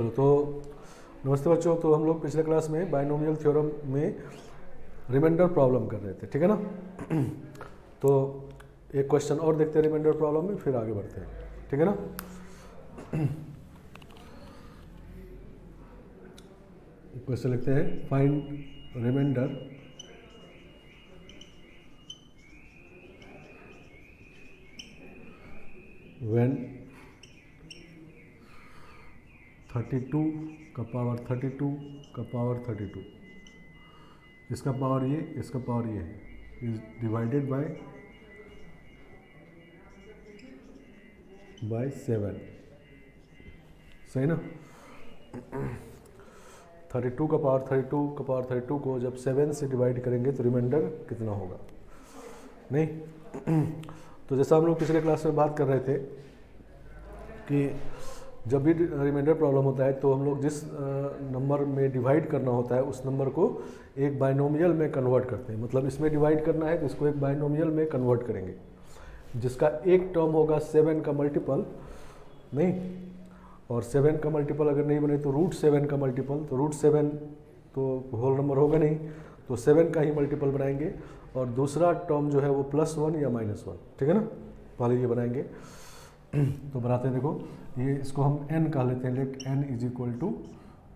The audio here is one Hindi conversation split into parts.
चलो तो नमस्ते बच्चों। तो हम लोग पिछले क्लास में बाइनोमियल थ्योरम में रिमाइंडर प्रॉब्लम कर रहे थे, ठीक है ना। तो एक क्वेश्चन और देखते हैं रिमाइंडर प्रॉब्लम में, फिर आगे बढ़ते हैं, ठीक है ना। क्वेश्चन लिखते हैं, फाइंड रिमाइंडर व्हेन 32 का पावर 32 का पावर 32, इसका पावर ये, इसका पावर ये है, इज डिवाइडेड बाय 7। सही ना। 32 का पावर 32 का पावर 32 को जब 7 से डिवाइड करेंगे तो रिमाइंडर कितना होगा। नहीं तो जैसा हम लोग पिछले क्लास में बात कर रहे थे कि जब भी रिमाइंडर प्रॉब्लम होता है तो हम लोग जिस नंबर में डिवाइड करना होता है उस नंबर को एक बाइनोमियल में कन्वर्ट करते हैं। मतलब इसमें डिवाइड करना है तो इसको एक बाइनोमियल में कन्वर्ट करेंगे, जिसका एक टर्म होगा 7 का मल्टीपल, नहीं, और 7 का मल्टीपल अगर नहीं बने तो √7 का मल्टीपल, तो √7 तो होल नंबर होगा नहीं, तो 7 का ही मल्टीपल बनाएंगे। और दूसरा टर्म जो है वो +1 या -1, ठीक है ना। पहले ये बनाएंगे तो बनाते हैं, देखो ये इसको हम n कह लेते हैं, let n is equal to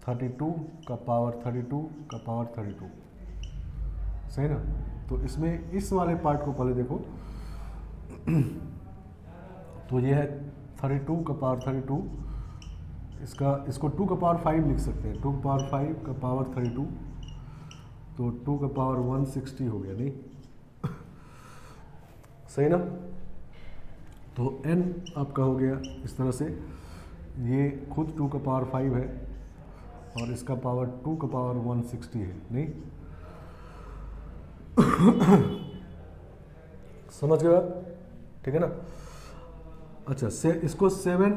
32 का पावर 32 का पावर 32, सही ना। तो इसमें इस वाले पार्ट को पहले देखो, तो ये है 32 का पावर 32, इसको 2 का पावर 5 लिख सकते हैं, 2 का पावर 5 का पावर 32, तो 2 का पावर 160 हो गया, नहीं सही ना। तो n आपका हो गया इस तरह से, ये खुद 2 का पावर 5 है और इसका पावर 2 का पावर 160 है, नहीं समझ गए बात, ठीक है ना। अच्छा इसको 7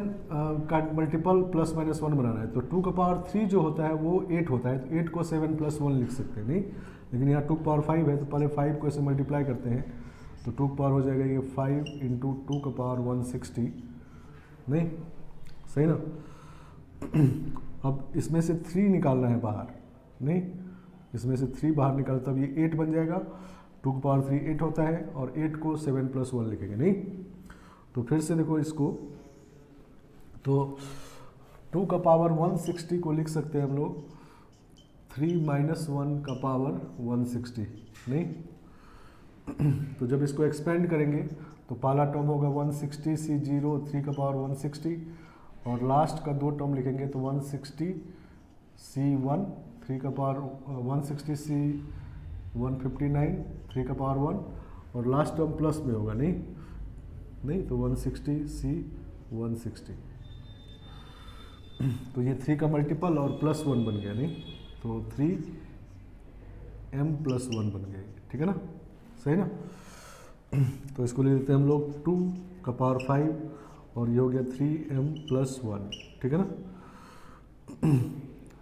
का मल्टीपल +-1 बनाना है, तो 2 का पावर 3 जो होता है वो 8 होता है, तो 8 को 7 + 1 लिख सकते हैं, नहीं। लेकिन यहाँ 2 का पावर 5 है तो पहले 5 को ऐसे मल्टीप्लाई करते हैं, तो 2 का पावर हो जाएगा ये 5 × 2 का पावर 160, नहीं सही ना। अब इसमें से 3 निकालना है बाहर, नहीं, इसमें से 3 बाहर निकाल तब ये 8 बन जाएगा। 2 का पावर 3 8 होता है और 8 को 7 + 1 लिखेंगे, नहीं। तो फिर से देखो इसको, तो 2 का पावर 160 को लिख सकते हैं हम लोग 3 - 1 का पावर 160, नहीं। तो जब इसको एक्सपेंड करेंगे तो पहला टर्म होगा 160 C0 3 का पावर 160, और लास्ट का 2 टर्म लिखेंगे तो 160 C1 3 का पावर 160 C 159 3 का पावर 1, और लास्ट टर्म प्लस में होगा, नहीं तो 160 C 160, तो ये 3 का मल्टीपल और +1 बन गया, नहीं, तो 3m + 1 बन गया, ठीक है ना, सही ना। तो इसको ले लेते हैं हम लोग 2 का पावर 5 और ये हो गया 3m + 1, ठीक है ना।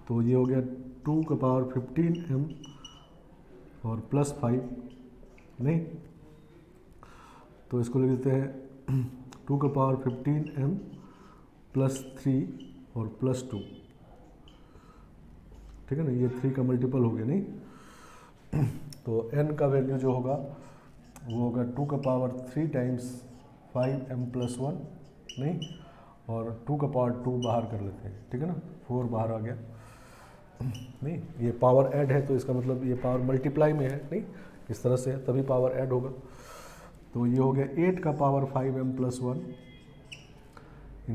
तो ये हो गया 2 का पावर 15m और +5, नहीं, तो इसको ले लेते हैं 2 का पावर 15m + 3 और +2, ठीक है ना। ये 3 का मल्टीपल हो गया, नहीं। तो n का वैल्यू जो होगा वो होगा 2 का पावर 3 टाइम्स 5m + 1, नहीं, और 2 का पावर 2 बाहर कर लेते हैं, ठीक है ना, 4 बाहर आ गया, नहीं। ये पावर ऐड है तो इसका मतलब ये पावर मल्टीप्लाई में है, नहीं, इस तरह से तभी पावर ऐड होगा। तो ये हो गया 8 का पावर 5m + 1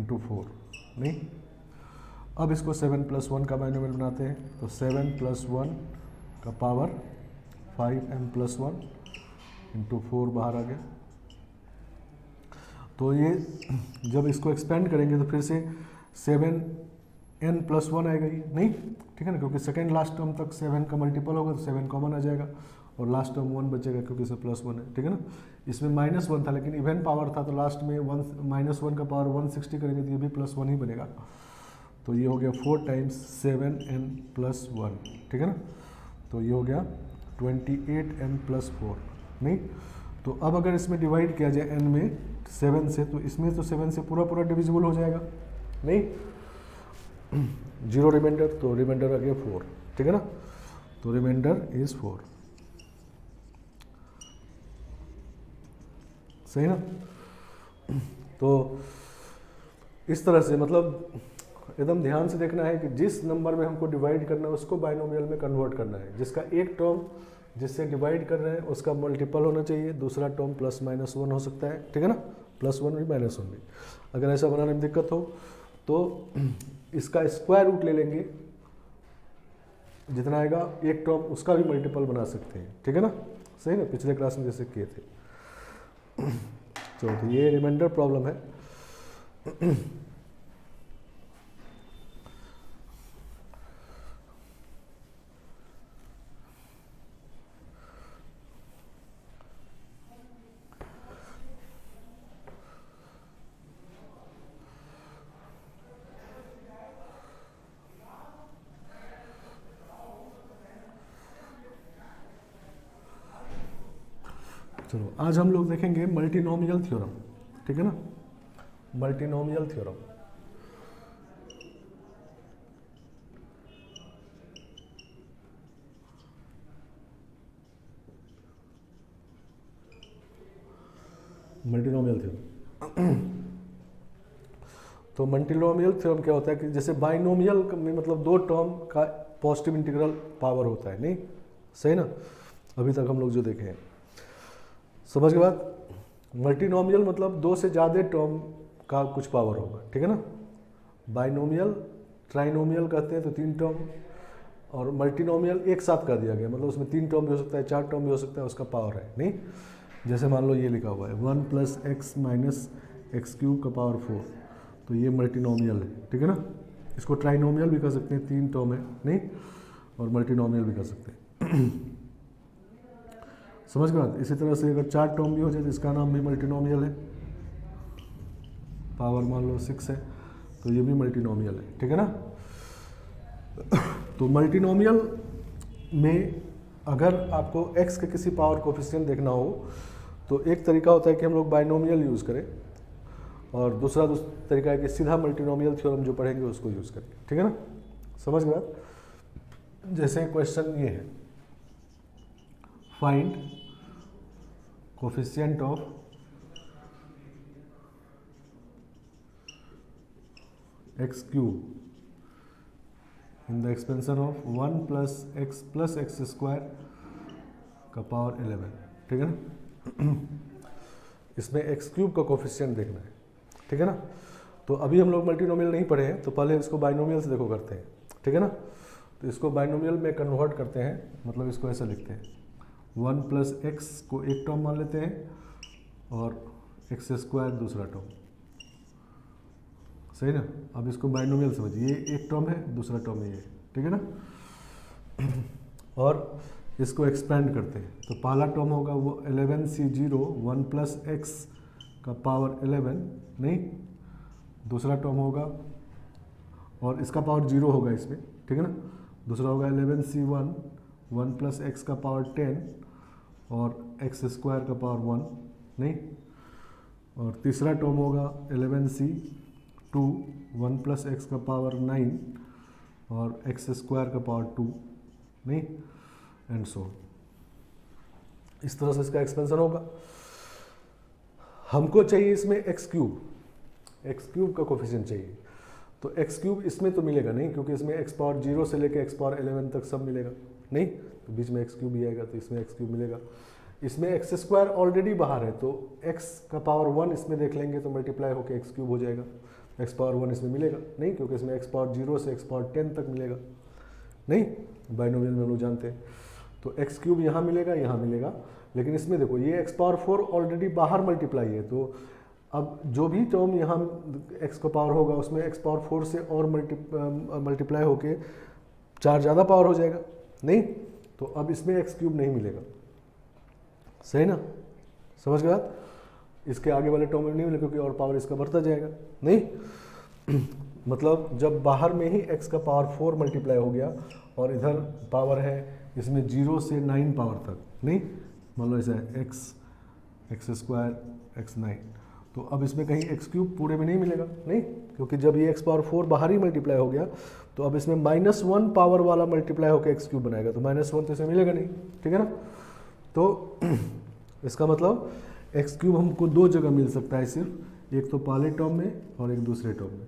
× 4, नहीं। अब इसको 7 + 1 का बाइनोमियल बनाते हैं, तो 7 + 1 का पावर 5m + 1 × 4 बाहर आ गया। तो ये जब इसको एक्सपेंड करेंगे तो फिर से 7n + 1 आएगा ये, नहीं, ठीक है ना, क्योंकि सेकेंड लास्ट टर्म तक 7 का मल्टीपल होगा तो 7 कॉमन आ जाएगा और लास्ट टर्म 1 बचेगा क्योंकि इसमें +1 है, ठीक है ना। इसमें -1 था लेकिन इवन पावर था तो लास्ट में -1 का पावर 160 करेंगे तो ये भी +1 ही बनेगा। तो ये हो गया 4 टाइम्स 7n + 1, ठीक है ना। तो ये हो गया 28n + 4, नहीं। तो अब अगर इसमें डिवाइड किया जाए n में 7 से, तो इसमें तो 7 से पूरा डिविजिबल हो जाएगा, नहीं। जीरो रिमाइंडर, तो रिमाइंडर आ गया 4, ठीक है ना। तो रिमाइंडर इज 4, सही ना। तो इस तरह से मतलब एकदम ध्यान से देखना है कि जिस नंबर में हमको डिवाइड करना है उसको बाइनोमियल में कन्वर्ट करना है। जिसका एक टर्म जिससे डिवाइड कर रहे हैं उसका मल्टीपल होना चाहिए, दूसरा टर्म प्लस माइनस 1 हो सकता है, ठीक है ना, प्लस 1 भी माइनस 1 भी। अगर ऐसा बनाने में दिक्कत हो तो इसका स्क्वायर रूट ले लेंगे, जितना आएगा एक टर्म उसका भी मल्टीपल बना सकते हैं, ठीक है ना, सही ना, पिछले क्लास में जैसे किए थे। तो ये रिमाइंडर प्रॉब्लम है। चलो आज हम लोग देखेंगे मल्टीनोमियल थ्योरम, ठीक है ना, मल्टीनोमियल थ्योरम। मल्टीनोमियल थ्योरम तो मल्टीनोमियल थ्योरम क्या होता है कि जैसे बाइनोमियल में मतलब दो टर्म का पॉजिटिव इंटीग्रल पावर होता है, नहीं सही ना, अभी तक हम लोग जो देखे हैं, समझ के बाद। मल्टीनोमियल मतलब दो से ज़्यादा टर्म का कुछ पावर होगा, ठीक है ना। बाइनोमियल ट्राइनोमियल कहते हैं तो 3 टर्म, और मल्टीनोमियल एक साथ कर दिया गया, मतलब उसमें 3 टर्म भी हो सकता है, 4 टर्म भी हो सकता है, उसका पावर है, नहीं। जैसे मान लो ये लिखा हुआ है 1 + x - x³ का पावर 4, तो ये मल्टीनोमियल है, ठीक है ना। इसको ट्राइनोमियल भी कर सकते हैं, 3 टर्म है, नहीं, और मल्टीनोमियल भी कर सकते हैं। समझ गए बात। इसी तरह से अगर 4 टर्म भी हो जाए तो इसका नाम भी मल्टीनोमियल है, पावर मान लो 6 है, तो ये भी मल्टीनोमियल है, ठीक है ना। तो मल्टीनोमियल में अगर आपको x के किसी पावर कोफिशिएंट देखना हो तो एक तरीका होता है कि हम लोग बाइनोमियल यूज़ करें, और दूसरा तरीका है कि सीधा मल्टीनोमियल थ्योरम जो पढ़ेंगे उसको यूज़ करें, ठीक है ना, समझ गए बात। जैसे क्वेश्चन ये है, find coefficient of x³ in the expansion of 1 + x + x² का पावर 11, ठीक है ना। इसमें x³ का कोफिशिएंट देखना है, ठीक है ना। तो अभी हम लोग मल्टीनोमियल नहीं पढ़े हैं, तो पहले इसको बाइनोमियल से देखो करते हैं, ठीक है ना। तो इसको बाइनोमियल में कन्वर्ट करते हैं, मतलब इसको ऐसा लिखते हैं 1 + x को एक टर्म मान लेते हैं और x² दूसरा टर्म, सही ना। अब इसको बाइनोमियल समझिए, ये एक टर्म है, दूसरा टर्म है ये, ठीक है ना। और इसको एक्सपेंड करते हैं, तो पहला टर्म होगा वो 11c0 1 + x का पावर 11, नहीं, दूसरा टर्म होगा और इसका पावर 0 होगा इसमें, ठीक है ना। दूसरा होगा 11c1 1 + x का पावर 10 और x² का पावर 1, नहीं, और तीसरा टर्म होगा 11c2 1 + x का पावर 9 और x² का पावर 2, नहीं, एंड सो इस तरह से इसका एक्सपेंशन होगा। हमको चाहिए इसमें x³ का कोफिशिएंट चाहिए, तो x³ इसमें तो मिलेगा नहीं, क्योंकि इसमें x पावर 0 से लेकर x पावर 11 तक सब मिलेगा, नहीं, तो बीच में x³ भी आएगा, तो इसमें x³ मिलेगा। इसमें x² ऑलरेडी बाहर है, तो x का पावर 1 इसमें देख लेंगे तो मल्टीप्लाई होकर x³ हो जाएगा, x पावर 1 इसमें मिलेगा नहीं, क्योंकि इसमें x पावर 0 से x पावर 10 तक मिलेगा, नहीं, बाइनोमियल में हम लोग जानते हैं। तो x³ यहाँ मिलेगा, यहाँ मिलेगा, लेकिन इसमें देखो ये x पावर 4 ऑलरेडी बाहर मल्टीप्लाई है, तो अब जो भी टर्म यहाँ x का पावर होगा उसमें x पावर 4 से और मल्टीप्लाई होके 4 ज़्यादा पावर हो जाएगा, नहीं, तो अब इसमें x³ नहीं मिलेगा, सही ना, समझ गए बात। इसके आगे वाले टर्म में नहीं मिलेगा क्योंकि और पावर इसका बढ़ता जाएगा, नहीं। मतलब जब बाहर में ही x का पावर 4 मल्टीप्लाई हो गया और इधर पावर है इसमें 0 से 9 पावर तक, नहीं, मान लो ऐसा है x² x9, तो अब इसमें कहीं एक्स क्यूब पूरे में नहीं मिलेगा, नहीं, क्योंकि जब ये एक्स पावर 4 बाहर ही मल्टीप्लाई हो गया तो अब इसमें -1 पावर वाला मल्टीप्लाई होकर एक्स क्यूब बनाएगा, तो -1 तो इसमें मिलेगा नहीं, ठीक है ना। तो इसका मतलब एक्स क्यूब हमको दो जगह मिल सकता है सिर्फ, एक तो पहले टर्म में और एक दूसरे टर्म में,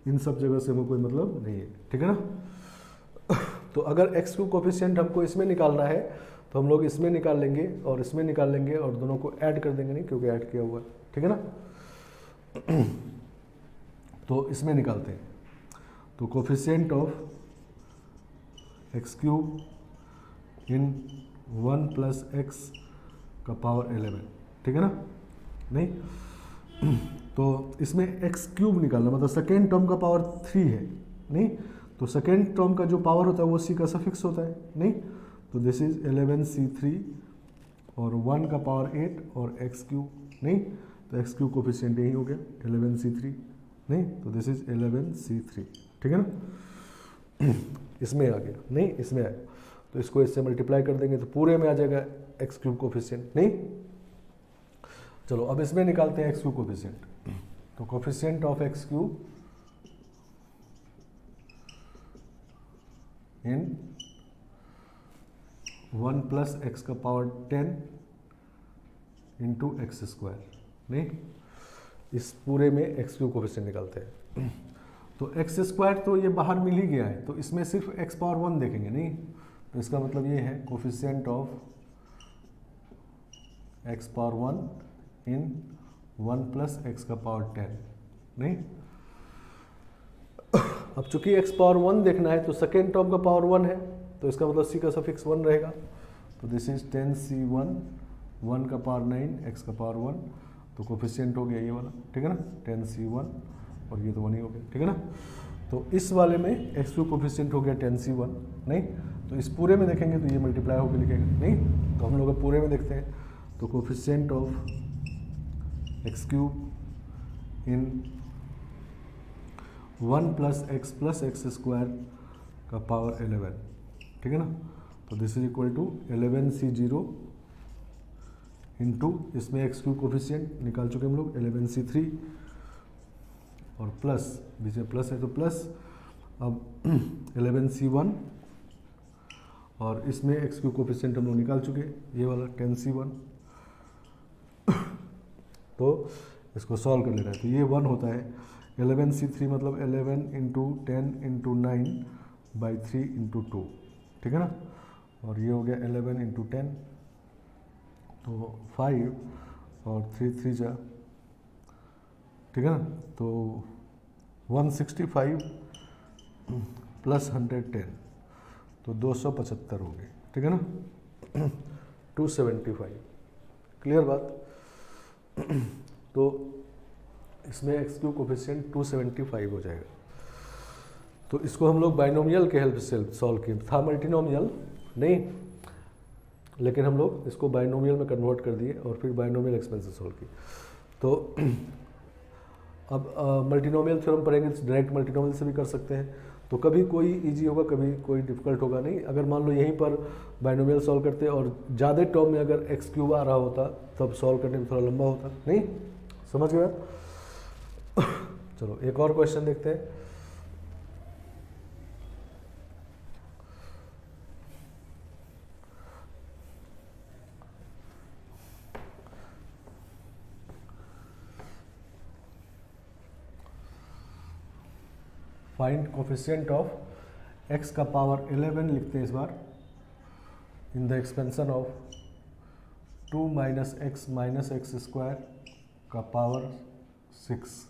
इन सब जगह से हमको कोई मतलब नहीं है, ठीक है ना। तो अगर एक्स क्यूब कोफिशिएंट हमको इसमें निकालना है तो हम लोग इसमें निकाल लेंगे और इसमें निकाल लेंगे और दोनों को ऐड कर देंगे, नहीं क्योंकि ऐड किया हुआ है, ठीक है ना। तो इसमें निकालते हैं, तो coefficient of x cube in 1 + x का पावर 11, ठीक है ना, नहीं। तो इसमें एक्स क्यूब निकालना मतलब सेकेंड टर्म का पावर 3 है, नहीं, तो सेकेंड टर्म का जो पावर होता है वो c का सफिक्स होता है, नहीं, तो दिस इज 11c3 और 1 का पावर 8 और एक्स क्यूब, नहीं, तो एक्स क्यूब कोफिशिएंट यही हो गया 11c3, नहीं, तो दिस इज 11c3, ठीक है ना। इसमें आ गया, नहीं, इसमें आया, तो इसको इससे मल्टीप्लाई कर देंगे तो पूरे में आ जाएगा एक्स क्यूब कोफिशिएंट, नहीं। चलो अब इसमें निकालते हैं एक्स क्यूब कोफिशिएंट, तो coefficient of x cube in 1 + x का पावर 10 × x², नहीं, इस पूरे में एक्स क्यूब कोफिशिएंट निकालते हैं। तो x² तो ये बाहर मिल ही गया है, तो इसमें सिर्फ x पावर 1 देखेंगे, नहीं, तो इसका मतलब ये है coefficient of x power 1 in 1 + x का पावर 10, नहीं। अब चूंकि x पावर 1 देखना है तो सेकेंड टर्म का पावर 1 है, तो इसका मतलब c का सफिक्स 1 रहेगा, तो दिस इज 10c1, 1 का पावर 9, x का पावर 1, तो कोफिशिएंट हो गया ये वाला, ठीक है ना, 10c1 और ये तो 1 ही हो गया, ठीक है ना। तो इस वाले में एक्स क्यूब कोफिशिएंट हो गया 10c1, नहीं, तो इस पूरे में देखेंगे तो ये मल्टीप्लाई होकर लिखेगा, नहीं, तो हम लोग पूरे में देखते हैं, तो coefficient of x cube in 1 + x + x² का पावर 11, ठीक है ना, तो this is equal to 11c0 into इसमें एक्स क्यूब कोफिशिएंट निकाल चुके हम लोग 11c3 और प्लस, बीच में प्लस है तो प्लस, अब 11c1 और इसमें एक्स क्यूब कोफिशिएंट हम लोग निकाल चुके, ये वाला 10c1। तो इसको सॉल्व कर लेना है, तो ये 1 होता है 11c3 मतलब 11 × 10 × 9/3 × 2, ठीक है ना, और ये हो गया 11 × 10, तो 5 और 3 3 जा, ठीक है ना, तो 165 + 110 तो 275 हो गए, ठीक है ना, 275, क्लियर बात। तो इसमें एक्स क्यूब कोफिशिएंट 275 हो जाएगा। तो इसको हम लोग बाइनोमियल के हेल्प से सॉल्व किए, था मल्टीनोमियल नहीं, लेकिन हम लोग इसको बाइनोमियल में कन्वर्ट कर दिए और फिर बाइनोमियल एक्सपेंशन सॉल्व किए। तो अब मल्टीनोमियल थ्योरम पढ़ेंगे तो डायरेक्ट मल्टीनोमियल से भी कर सकते हैं, तो कभी कोई इजी होगा कभी कोई डिफिकल्ट होगा, नहीं। अगर मान लो यहीं पर बाइनोमियल सॉल्व करते और ज़्यादा टर्म में अगर एक्स क्यूब आ रहा होता तब सॉल्व करने में थोड़ा लंबा होता, नहीं, समझ गया। चलो एक और क्वेश्चन देखते हैं। फाइंड कोफिशिएंट ऑफ x का पावर 11 लिखते हैं इस बार in the expansion of 2 - x - x² का पावर 6,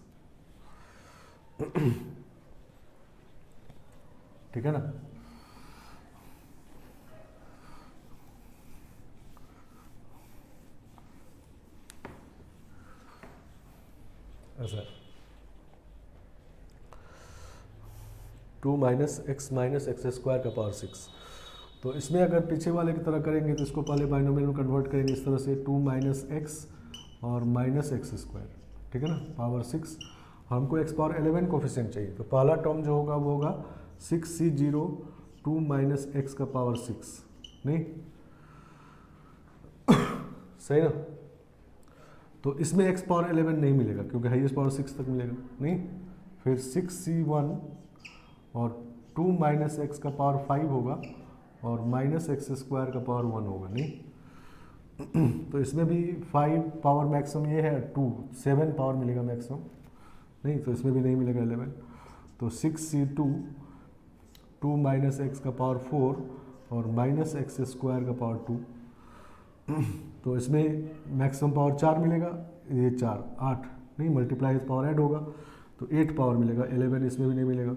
ठीक है ना। ऐसा 2 - x - x² का पावर 6, तो इसमें अगर पीछे वाले की तरह करेंगे तो इसको पहले बाइनोमियल में कन्वर्ट करेंगे इस तरह से 2 - x और -x², ठीक है ना, पावर 6। हमको x पावर 11 कोफिशिएंट चाहिए, तो पहला टर्म जो होगा वो होगा 6c0 2 - x का पावर 6, नहीं, सही ना। तो इसमें x पावर 11 नहीं मिलेगा क्योंकि हाईएस्ट पावर 6 तक मिलेगा नहीं। फिर 6c1 और 2 माइनस एक्स का पावर 5 होगा और माइनस एक्स स्क्वायर का पावर 1 होगा नहीं। तो इसमें भी 5 पावर मैक्सिमम ये है, 2 7 पावर मिलेगा मैक्सिमम नहीं, तो इसमें भी नहीं मिलेगा 11। तो 6c2 2 माइनस एक्स का पावर 4 और माइनस एक्स स्क्वायर का पावर 2, तो इसमें मैक्सिमम पावर 4 मिलेगा, ये 4 8 नहीं, मल्टीप्लाई पावर ऐड होगा तो 8 पावर मिलेगा, 11 इसमें भी नहीं मिलेगा।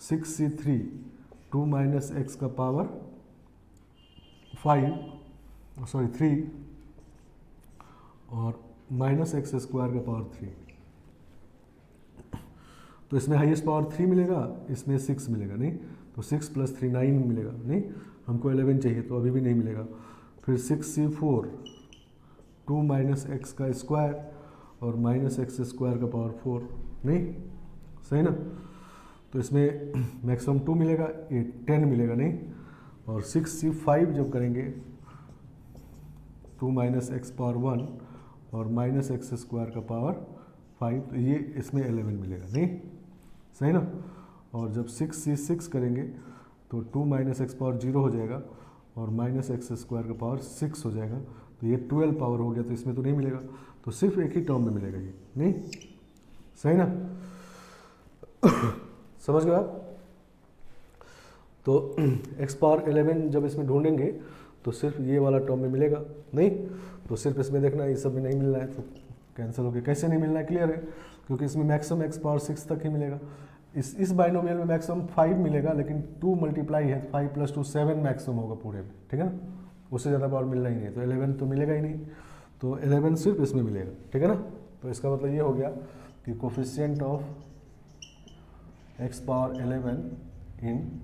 6c3 2 माइनस एक्स का पावर 3 और माइनस एक्स स्क्वायर का पावर 3, तो इसमें हाईएस्ट पावर 3 मिलेगा, इसमें 6 मिलेगा नहीं, तो 6 + 3 9 मिलेगा नहीं, हमको 11 चाहिए तो अभी भी नहीं मिलेगा। फिर 6c4 2 माइनस एक्स का स्क्वायर और माइनस एक्स स्क्वायर का पावर 4 नहीं, सही ना। तो इसमें मैक्सिमम 2 मिलेगा, 10 मिलेगा नहीं। और 6c5 जब करेंगे 2 माइनस एक्स पावर 1 और माइनस एक्स स्क्वायर का पावर 5, तो ये इसमें 11 मिलेगा नहीं, सही ना। और जब 6c6 करेंगे तो 2 माइनस एक्स पावर 0 हो जाएगा और माइनस एक्स स्क्वायर का पावर 6 हो जाएगा, तो ये 12 पावर हो गया, तो इसमें तो नहीं मिलेगा, तो सिर्फ एक ही टर्म में मिलेगा ये नहीं, सही ना। समझ गए आप। तो x पावर 11 जब इसमें ढूंढेंगे तो सिर्फ ये वाला टर्म में मिलेगा नहीं, तो सिर्फ इसमें देखना ये सब में नहीं मिल रहा है तो कैंसिल हो गया। कैसे नहीं मिलना है क्लियर है, क्योंकि इसमें मैक्सिमम x पावर 6 तक ही मिलेगा। इस बाइनोमियल में मैक्सिमम 5 मिलेगा, लेकिन 2 मल्टीप्लाई है, 5 + 2 7 मैक्सिमम होगा पूरे में, ठीक है ना, उससे ज़्यादा पावर मिलना ही नहीं है, तो 11 तो मिलेगा ही नहीं, तो 11 सिर्फ इसमें मिलेगा, ठीक है ना। तो इसका मतलब ये हो गया कि कोफिशिएंट ऑफ x पावर 11 इन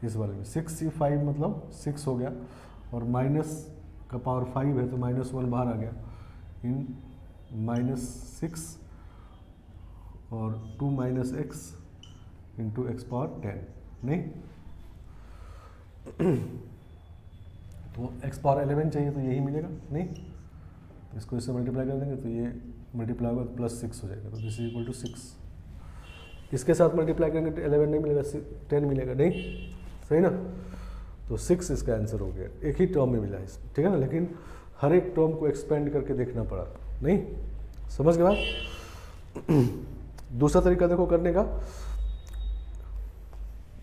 इस वाले में 6c5 मतलब 6 हो गया और माइनस का पावर 5 है तो -1 बाहर आ गया इन -6 और 2 minus x into x power 10 नहीं। तो x पावर 11 चाहिए तो यही मिलेगा नहीं, तो इसको इससे मल्टीप्लाई कर देंगे तो ये मल्टीप्लाई होगा तो +6 हो जाएगा, तो दिस इज इक्वल टू 6। इसके साथ मल्टीप्लाई करेंगे तो 11 नहीं मिलेगा, 10 मिलेगा नहीं, सही ना। तो 6 इसका आंसर हो गया, एक ही टर्म में मिला है इसमें, ठीक है ना, लेकिन हर एक टर्म को एक्सपेंड करके देखना पड़ा नहीं, समझ गए बात। दूसरा तरीका देखो करने का,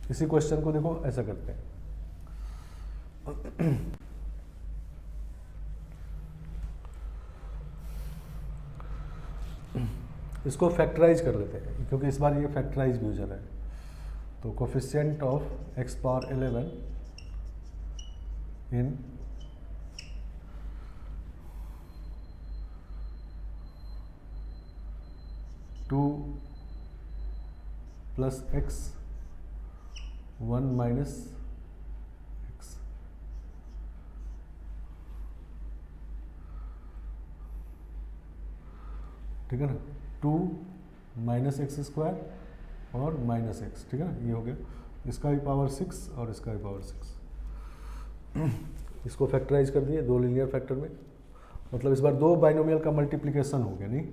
इसी क्वेश्चन को देखो ऐसा करते हैं। इसको फैक्टराइज कर देते हैं क्योंकि इस बार ये फैक्टराइज भी हो जा रहा है। तो coefficient of x power 11 in two plus x 1 minus x, ठीक है ना, 2 माइनस एक्स स्क्वायर और माइनस एक्स, ठीक है ना, ये हो गया, इसका भी पावर 6 और इसका भी पावर 6। इसको फैक्टराइज कर दिए दो लीनियर फैक्टर में, मतलब इस बार दो बाइनोमियल का मल्टीप्लिकेशन हो गया नहीं,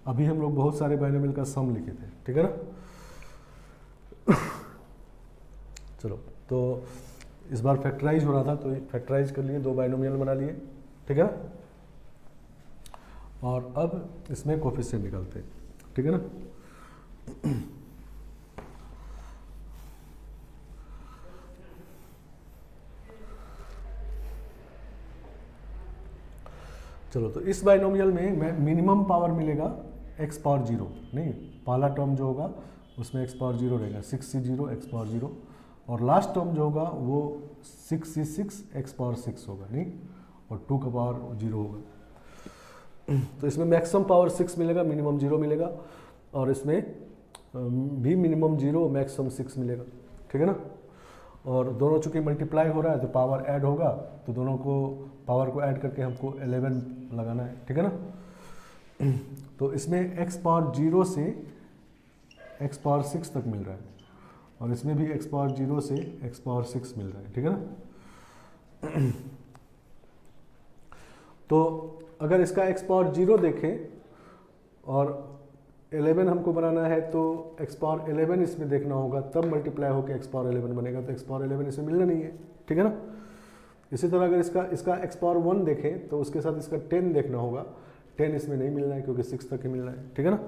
अभी हम लोग बहुत सारे बाइनोमियल का सम लिखे थे, ठीक है ना। चलो, तो इस बार फैक्टराइज हो रहा था तो फैक्टराइज कर लिए, दो बाइनोमियल बना लिए, ठीक है ना। और अब इसमें कोफिशिएंट निकालते हैं, ठीक है ना। चलो, तो इस बाइनोमियल में मिनिमम पावर मिलेगा x पावर 0 नहीं, पहला टर्म जो होगा उसमें x पावर 0 रहेगा, 6c0 x पावर 0, और लास्ट टर्म जो होगा वो 6c6 x पावर 6 होगा नहीं, और 2 का पावर 0 होगा। तो इसमें मैक्सिमम पावर 6 मिलेगा, मिनिमम 0 मिलेगा, और इसमें भी मिनिमम 0 मैक्सिमम 6 मिलेगा, ठीक है ना। और दोनों चूंकि मल्टीप्लाई हो रहा है तो पावर ऐड होगा, तो दोनों को पावर को ऐड करके हमको 11 लगाना है, ठीक है ना। तो इसमें x पावर 0 से x पावर 6 तक मिल रहा है, और इसमें भी x पावर 0 से x पावर 6 मिल रहा है, ठीक है ना। तो अगर इसका x पावर 0 देखें और 11 हमको बनाना है तो x पावर 11 इसमें देखना होगा, तब मल्टीप्लाई होकर x पावर 11 बनेगा, तो x पावर 11 इसमें मिलना नहीं है, ठीक है ना। इसी तरह अगर इसका x पावर 1 देखें तो उसके साथ इसका 10 देखना होगा, 10 इसमें नहीं मिलना है क्योंकि 6 तक ही मिलना है, ठीक है ना।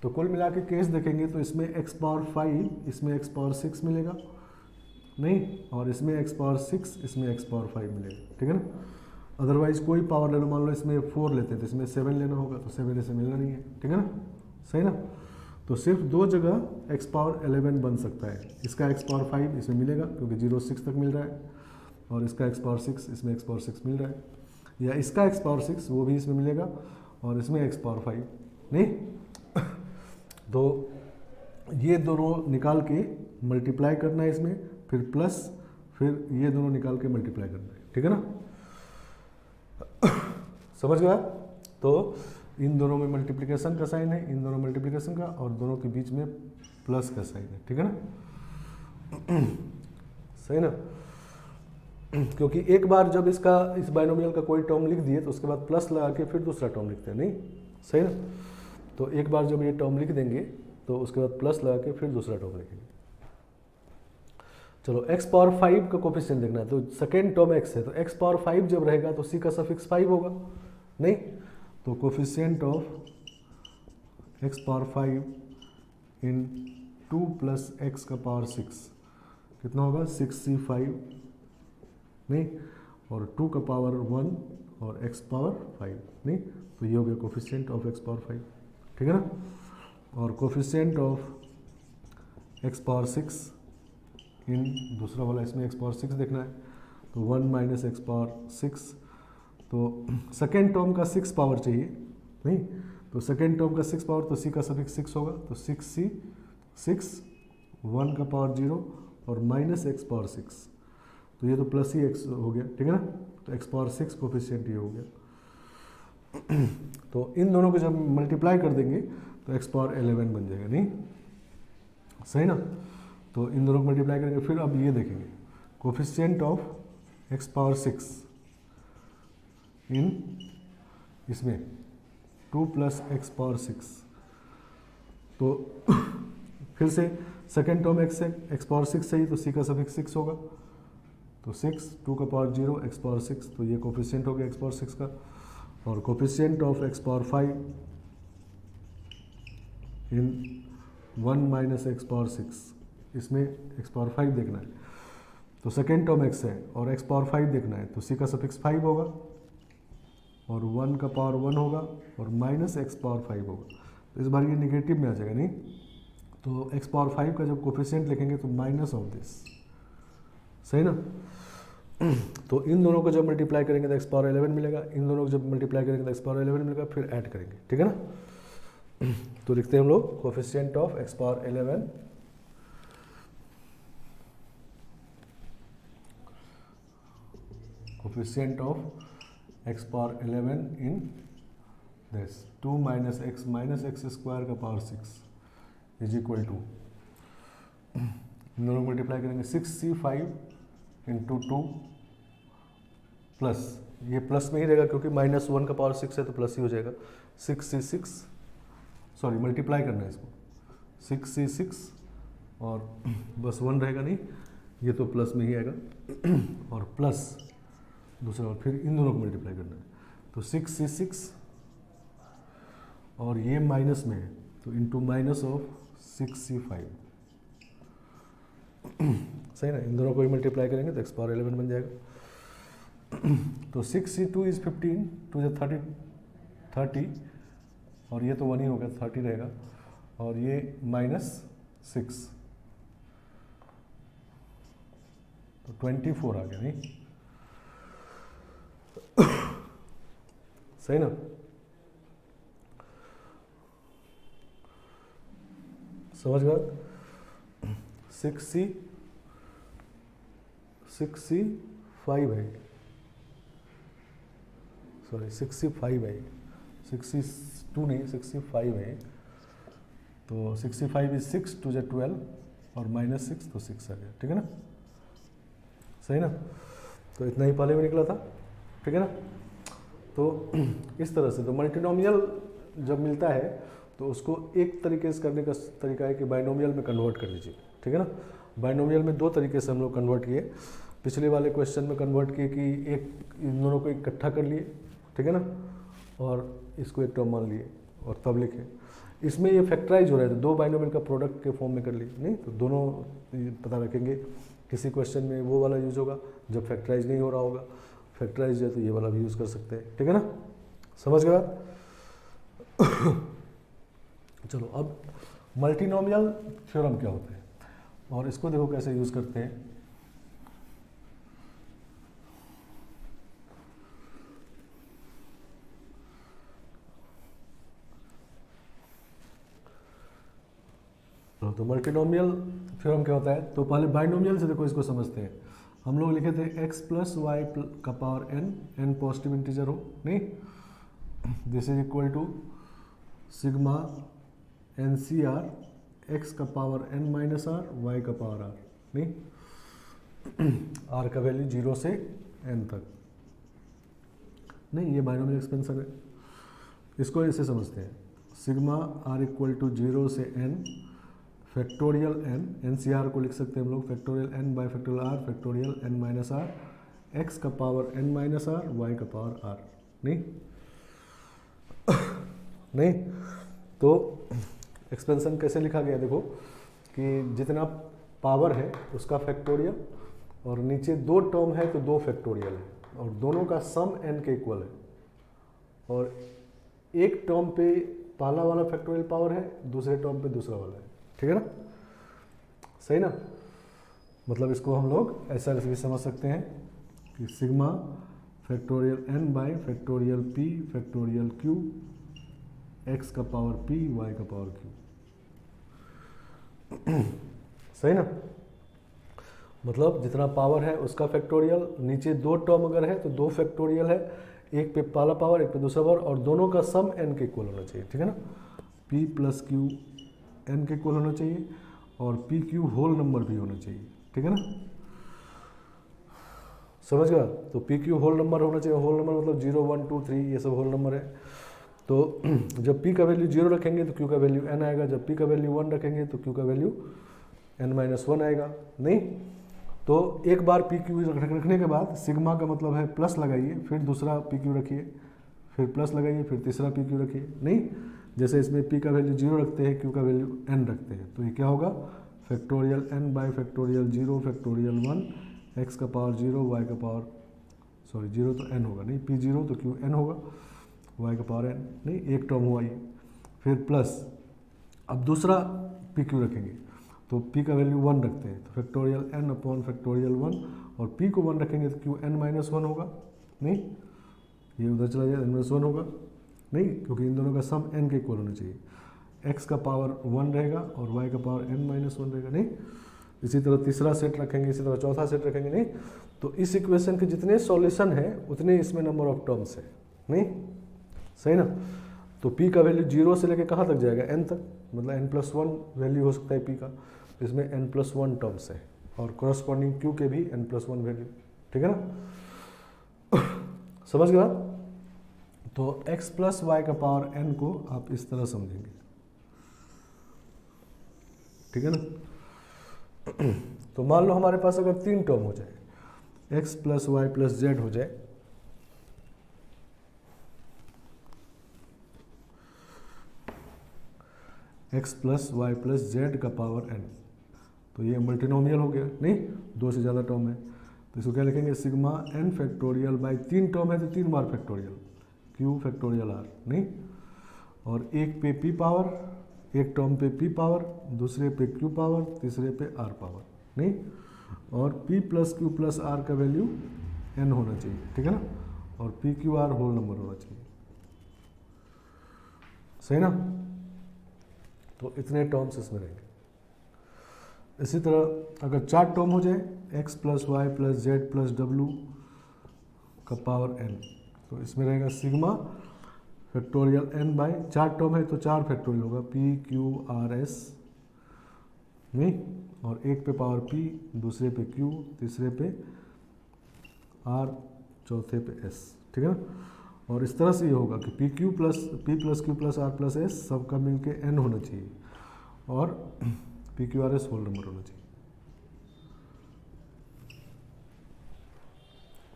तो कुल मिला के केस देखेंगे तो इसमें x पावर 5, इसमें x पावर 6 मिलेगा नहीं, और इसमें x पावर 6, इसमें x पावर 5 मिलेगा, ठीक है ना। अदरवाइज कोई पावर ले लो, मान लो इसमें 4 लेते हैं तो इसमें 7 लेना होगा, तो 7 इसे मिलना नहीं है, ठीक है ना, सही ना। तो सिर्फ दो जगह x पावर 11 बन सकता है, इसका x पावर 5 इसमें मिलेगा क्योंकि 0 6 तक मिल रहा है, और इसका x पावर 6 इसमें x पावर 6 मिल रहा है, या इसका x पावर 6 वो भी इसमें मिलेगा और इसमें x पावर 5 नहीं। तो ये दोनों निकाल के मल्टीप्लाई करना है इसमें, फिर प्लस, फिर ये दोनों निकाल के मल्टीप्लाई करना है, ठीक है ना। समझ गया। तो इन दोनों में मल्टीप्लिकेशन का साइन है, इन दोनों मल्टीप्लिकेशन का, और दोनों के बीच में प्लस का साइन है, ठीक है ना, सही ना। क्योंकि एक बार जब इस बाइनोमियल का कोई टर्म लिख दिए तो उसके बाद प्लस लगा के फिर दूसरा टर्म लिखते हैं, नहीं, सही ना। तो एक बार जब ये टर्म लिख देंगे तो उसके बाद प्लस लगा के फिर दूसरा टर्म लिखेंगे। चलो x पावर 5 का कोफिशिएंट देखना है, तो सेकेंड टर्म x है, तो x पावर 5 जब रहेगा तो c का सफिक्स 5 होगा नहीं, तो coefficient of x power 5 in 2 plus x का पावर 6 कितना होगा, 6c5 नहीं, और 2 का पावर 1 और x पावर 5 नहीं, तो ये हो गया कोफिशिएंट ऑफ x पावर 5, ठीक है ना। और कोफिशिएंट ऑफ x पावर 6 इन दूसरा वाला, इसमें x पावर 6 देखना है, तो 1 माइनस x पावर 6, तो सेकेंड टर्म का 6 पावर चाहिए नहीं, तो सेकेंड टर्म का 6 पावर, तो c का सफिक्स 6 होगा, तो 6c 6, 1 का पावर 0 और माइनस x पावर 6, तो ये तो प्लस ही x हो गया, ठीक है ना। तो x पावर 6 कोफिशिएंट ये हो गया। तो इन दोनों को जब मल्टीप्लाई कर देंगे तो x पावर 11 बन जाएगा नहीं, सही ना। तो इन दोनों को मल्टीप्लाई करेंगे, फिर अब ये देखेंगे कोफिशिएंट ऑफ x पावर 6 इन इसमें 2 प्लस x पावर 6, तो फिर से सेकेंड टर्म x पावर 6 चाहिए, तो c का सफिक्स 6 होगा, तो 6, 2 का पावर 0, x पावर 6, तो ये कोफिशिएंट हो गया x पावर 6 का। और coefficient of x power 5 in 1 minus x power 6, इसमें x पावर 5 देखना है, तो सेकेंड टर्म x है और x पावर 5 देखना है, तो c का सफिक्स 5 होगा और 1 का पावर 1 होगा और माइनस x पावर 5 होगा, तो इस बार ये निगेटिव में आ जाएगा नहीं, तो x पावर 5 का जब कोफिशिएंट लिखेंगे तो माइनस ऑफ दिस, सही ना। तो इन दोनों को जब मल्टीप्लाई करेंगे तो x पावर 11 मिलेगा, इन दोनों को जब मल्टीप्लाई करेंगे तो x पावर 11 मिलेगा, फिर ऐड करेंगे, ठीक है ना। तो लिखते हैं हम लोग coefficient of x power 11 coefficient of x power 11 in this 2 minus x square का पावर 6 इज इक्वल टू, इन दोनों को मल्टीप्लाई करेंगे 6c5 इंटू 2 प्लस, ये प्लस में ही रहेगा क्योंकि माइनस 1 का पावर 6 है तो प्लस ही हो जाएगा, 6c6, सॉरी मल्टीप्लाई करना है इसको, 6c6 और बस 1 रहेगा नहीं, ये तो प्लस में ही आएगा, और प्लस दूसरा, और फिर इन दोनों को मल्टीप्लाई करना है, तो 6c6 और ये माइनस में है तो इंटू माइनस ऑफ 6c5, सही ना। इन दोनों को ही मल्टीप्लाई करेंगे तो x पावर 11 बन जाएगा। तो 6c2 इज 15, 2 is 30, और ये तो 1 ही होगा, 30 रहेगा, और ये माइनस 6, तो 24 आ गया नहीं, सही ना। समझ गए। 6c5 है, सॉरी 6c5 है, 6c2 नहीं 6c5 है, तो 6c5 इज 6, 2 is 12 और माइनस 6 तो 6 आ गया, ठीक है ना, सही ना। तो इतना ही पहले भी निकला था, ठीक है ना। तो इस तरह से तो मल्टीनोमियल जब मिलता है तो उसको एक तरीके से करने का तरीका है कि बाइनोमियल में कन्वर्ट कर लीजिए, ठीक है ना। बाइनोमियल में दो तरीके से हम लोग कन्वर्ट किए। पिछले वाले क्वेश्चन में कन्वर्ट किए कि एक इन दोनों को इकट्ठा कर लिए, ठीक है ना, और इसको एक टर्म मान लिए और तब लिखे। इसमें ये फैक्टराइज हो रहा है तो दो बाइनोमियल का प्रोडक्ट के फॉर्म में कर लिए, नहीं तो दोनों पता रखेंगे। किसी क्वेश्चन में वो वाला यूज होगा जब फैक्टराइज नहीं हो रहा होगा, फैक्टराइज है तो ये वाला भी यूज़ कर सकते हैं, ठीक है ना, समझ गए बात। चलो अब मल्टीनोमियल थ्योरम क्या होता है और इसको देखो कैसे यूज़ करते हैं। तो मल्टीनोमियल थ्योरम क्या होता है, तो पहले बाइनोमियल से देखो इसको समझते हैं। हम लोग लिखे थे x प्लस वाई का पावर n पॉजिटिव इंटीजर हो, नहीं, this is equal to sigma N C R X का power n minus R Y का पावर r, नहीं, r का वैल्यू 0 से n तक, नहीं, ये बाइनोमियल एक्सपेंशन है। इसको ऐसे समझते हैं, सिग्मा r इक्वल टू 0 से n factorial n, N C R को लिख सकते हैं हम लोग factorial n by factorial r factorial n minus R X का power n minus R Y का पावर r, नहीं नहीं, तो एक्सपेंशन कैसे लिखा गया देखो कि जितना पावर है उसका फैक्टोरियल और नीचे दो टर्म है तो दो फैक्टोरियल है और दोनों का सम n के इक्वल है और एक टर्म पे पहला वाला फैक्टोरियल पावर है, दूसरे टर्म पे दूसरा वाला है, ठीक है ना, सही ना। मतलब इसको हम लोग ऐसा भी समझ सकते हैं कि sigma factorial n by factorial p factorial q x का पावर p y का पावर q, सही ना। मतलब जितना पावर है उसका फैक्टोरियल, नीचे दो टर्म अगर है तो दो फैक्टोरियल है, एक पे पहला पावर एक पे दूसरा पावर और दोनों का सम n के इक्वल होना चाहिए, ठीक है ना। p प्लस क्यू n के इक्वल होना चाहिए और पी क्यू होल नंबर भी होना चाहिए, ठीक है ना, समझ गया। तो पी क्यू होल नंबर होना चाहिए, होल नंबर मतलब 0 1 2 3 ये सब होल नंबर है। तो जब p का वैल्यू 0 रखेंगे तो q का वैल्यू n आएगा, जब p का वैल्यू 1 रखेंगे तो q का वैल्यू n माइनस 1 आएगा, नहीं। तो एक बार पी क्यू रखने के बाद सिग्मा का मतलब है प्लस लगाइए, फिर दूसरा पी क्यू रखिए, फिर प्लस लगाइए, फिर तीसरा पी क्यू रखिए, नहीं। जैसे इसमें p का वैल्यू 0 रखते हैं, q का वैल्यू n रखते हैं, तो ये क्या होगा factorial n by factorial 0 factorial 1 x का पावर 0 y का पावर 0 तो n होगा, नहीं, p 0 तो q n होगा, y का पावर n, नहीं, एक टर्म हुआ ये, फिर प्लस अब दूसरा पी क्यू रखेंगे तो p का वैल्यू 1 रखते हैं तो फैक्टोरियल n अपॉन फैक्टोरियल 1 और p को 1 रखेंगे तो q n माइनस 1 होगा, नहीं, ये उधर चला जाए n माइनस 1 होगा, नहीं, क्योंकि इन दोनों का सम n के इक्वल होना चाहिए, x का पावर 1 रहेगा और y का पावर n माइनस 1 रहेगा, नहीं। इसी तरह तीसरा सेट रखेंगे, इसी तरह चौथा सेट रखेंगे, नहीं। तो इस इक्वेशन के जितने सॉल्यूशन है उतने इसमें नंबर ऑफ टर्म्स है, नहीं, सही ना। तो p का वैल्यू 0 से लेके कहाँ तक जाएगा n तक, मतलब n प्लस 1 वैल्यू हो सकता है p का, इसमें n प्लस 1 टर्म्स है और कोरस्पॉन्डिंग q के भी n प्लस 1 वैल्यू, ठीक है ना, समझ गए बात। तो x प्लस वाई का पावर n को आप इस तरह समझेंगे, ठीक है ना। तो मान लो हमारे पास अगर तीन टर्म हो जाए, x plus Y plus z हो जाए, x plus Y plus z का पावर n, तो ये मल्टीनोमियल हो गया, नहीं, दो से ज़्यादा टर्म है तो इसको क्या लिखेंगे सिग्मा n फैक्टोरियल बाई तीन टर्म है तो तीन बार फैक्टोरियल q फैक्टोरियल r, नहीं, और एक पे p पावर, एक टर्म पे p पावर, दूसरे पे q पावर, तीसरे पे r पावर, नहीं, और p plus q plus r का वैल्यू n होना चाहिए, ठीक है ना, और p q r whole number होना चाहिए, सही ना। तो इतने टर्म्स इसमें रहेंगे। इसी तरह अगर चार टर्म हो जाए x plus Y plus Z plus डब्ल्यू का पावर n, तो इसमें रहेगा सिग्मा फैक्टोरियल n बाई, चार टर्म है तो चार फैक्टोरियल होगा p q r s, नहीं, और एक पे पावर p, दूसरे पे q, तीसरे पे r, चौथे पे s, ठीक है ना। और इस तरह से ये होगा कि p plus q plus r plus s सबका मिल के एन होना चाहिए और p q r s whole number होना चाहिए।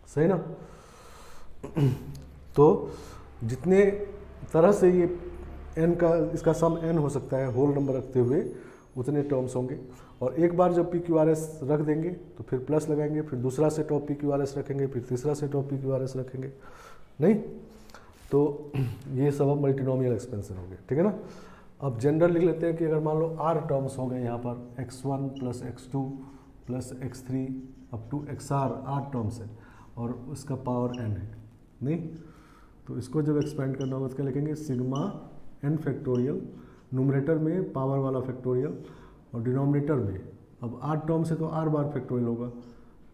सही ना? तो जितने तरह से ये एन का इसका सम एन हो सकता है होल नंबर रखते हुए उतने टर्म्स होंगे। और एक बार जब पी क्यू आर एस रख देंगे तो फिर प्लस लगाएंगे, फिर दूसरा set of P q r S रखेंगे, फिर तीसरा set of P q r S रखेंगे। नहीं तो ये सब अब मल्टीनोमियल एक्सपेंशन हो गए, ठीक है ना? अब जनरल लिख लेते हैं कि अगर मान लो आर टर्म्स हो गए यहाँ पर x1 plus x2 plus x3 up to xr r terms है और उसका पावर n है। नहीं तो इसको जब एक्सपेंड करना होगा तो क्या लिखेंगे? सिग्मा n फैक्टोरियल, न्यूमरेटर में पावर वाला फैक्टोरियल और डिनोमिनेटर में अब आर टर्म्स है तो आर बार फैक्टोरियल होगा,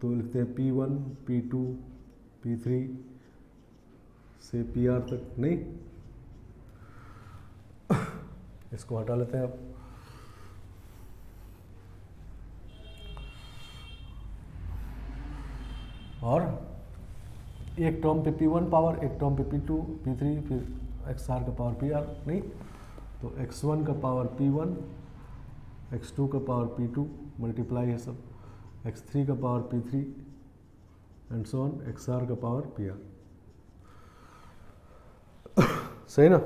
तो लिखते हैं p1 p2 p3 से pr तक। नहीं इसको हटा लेते हैं अब। और एक टर्म पे p1 पावर, एक टर्म पे p2 p3 फिर xr का पावर pr। नहीं तो x1 का पावर p1, x2 का पावर p2 मल्टीप्लाई है सब, x3 का power p3 and so on, xr का पावर pr। सही ना?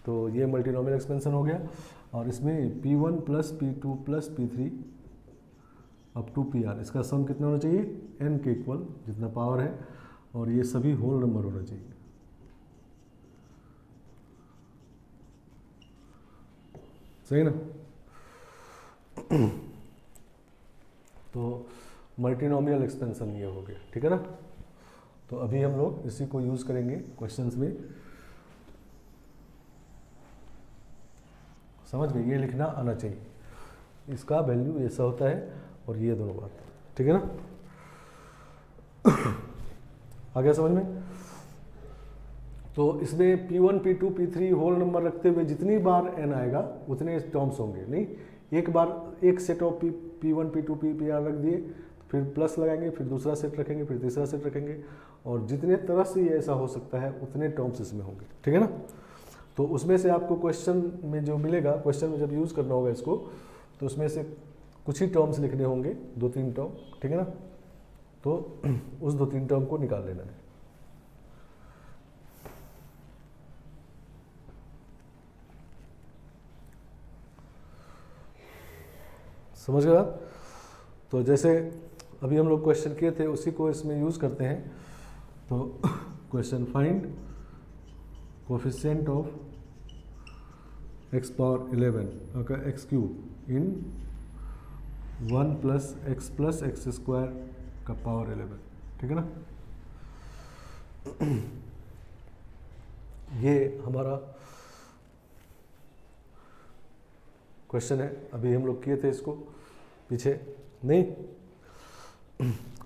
तो ये मल्टीनोमियल एक्सपेंशन हो गया और इसमें p1 plus p2 plus p3 up to pr, इसका सम कितना होना चाहिए? n के इक्वल जितना पावर है और ये सभी होल नंबर होना चाहिए। सही ना? तो मल्टीनोमियल एक्सपेंशन ये हो गया, ठीक है ना? तो अभी हम लोग इसी को यूज़ करेंगे क्वेश्चंस में। समझ गए? ये लिखना आना चाहिए, इसका वैल्यू ऐसा होता है और ये दोनों बात, ठीक है ना? आ गया समझ में? तो इसमें p1 p2 p3 whole number रखते हुए जितनी बार n आएगा उतने टर्म्स होंगे। नहीं एक बार एक set of p1 p2 pr रख दिए, फिर प्लस लगाएंगे, फिर दूसरा सेट रखेंगे, फिर तीसरा सेट रखेंगे और जितने तरह से ये ऐसा हो सकता है उतने टर्म्स इसमें होंगे, ठीक है ना? तो उसमें से आपको क्वेश्चन में जो मिलेगा, क्वेश्चन में जब यूज़ करना होगा इसको, तो उसमें से कुछ ही टर्म्स लिखने होंगे, 2-3 टर्म, ठीक है ना? तो उस 2-3 टर्म को निकाल लेना है। समझ गया? तो जैसे अभी हम लोग क्वेश्चन किए थे उसी को इसमें यूज़ करते हैं। तो question find coefficient of x power 11 का x cube in 1 plus x square का पावर 11, ठीक है ना? ये हमारा क्वेश्चन है, अभी हम लोग किए थे इसको पीछे। नहीं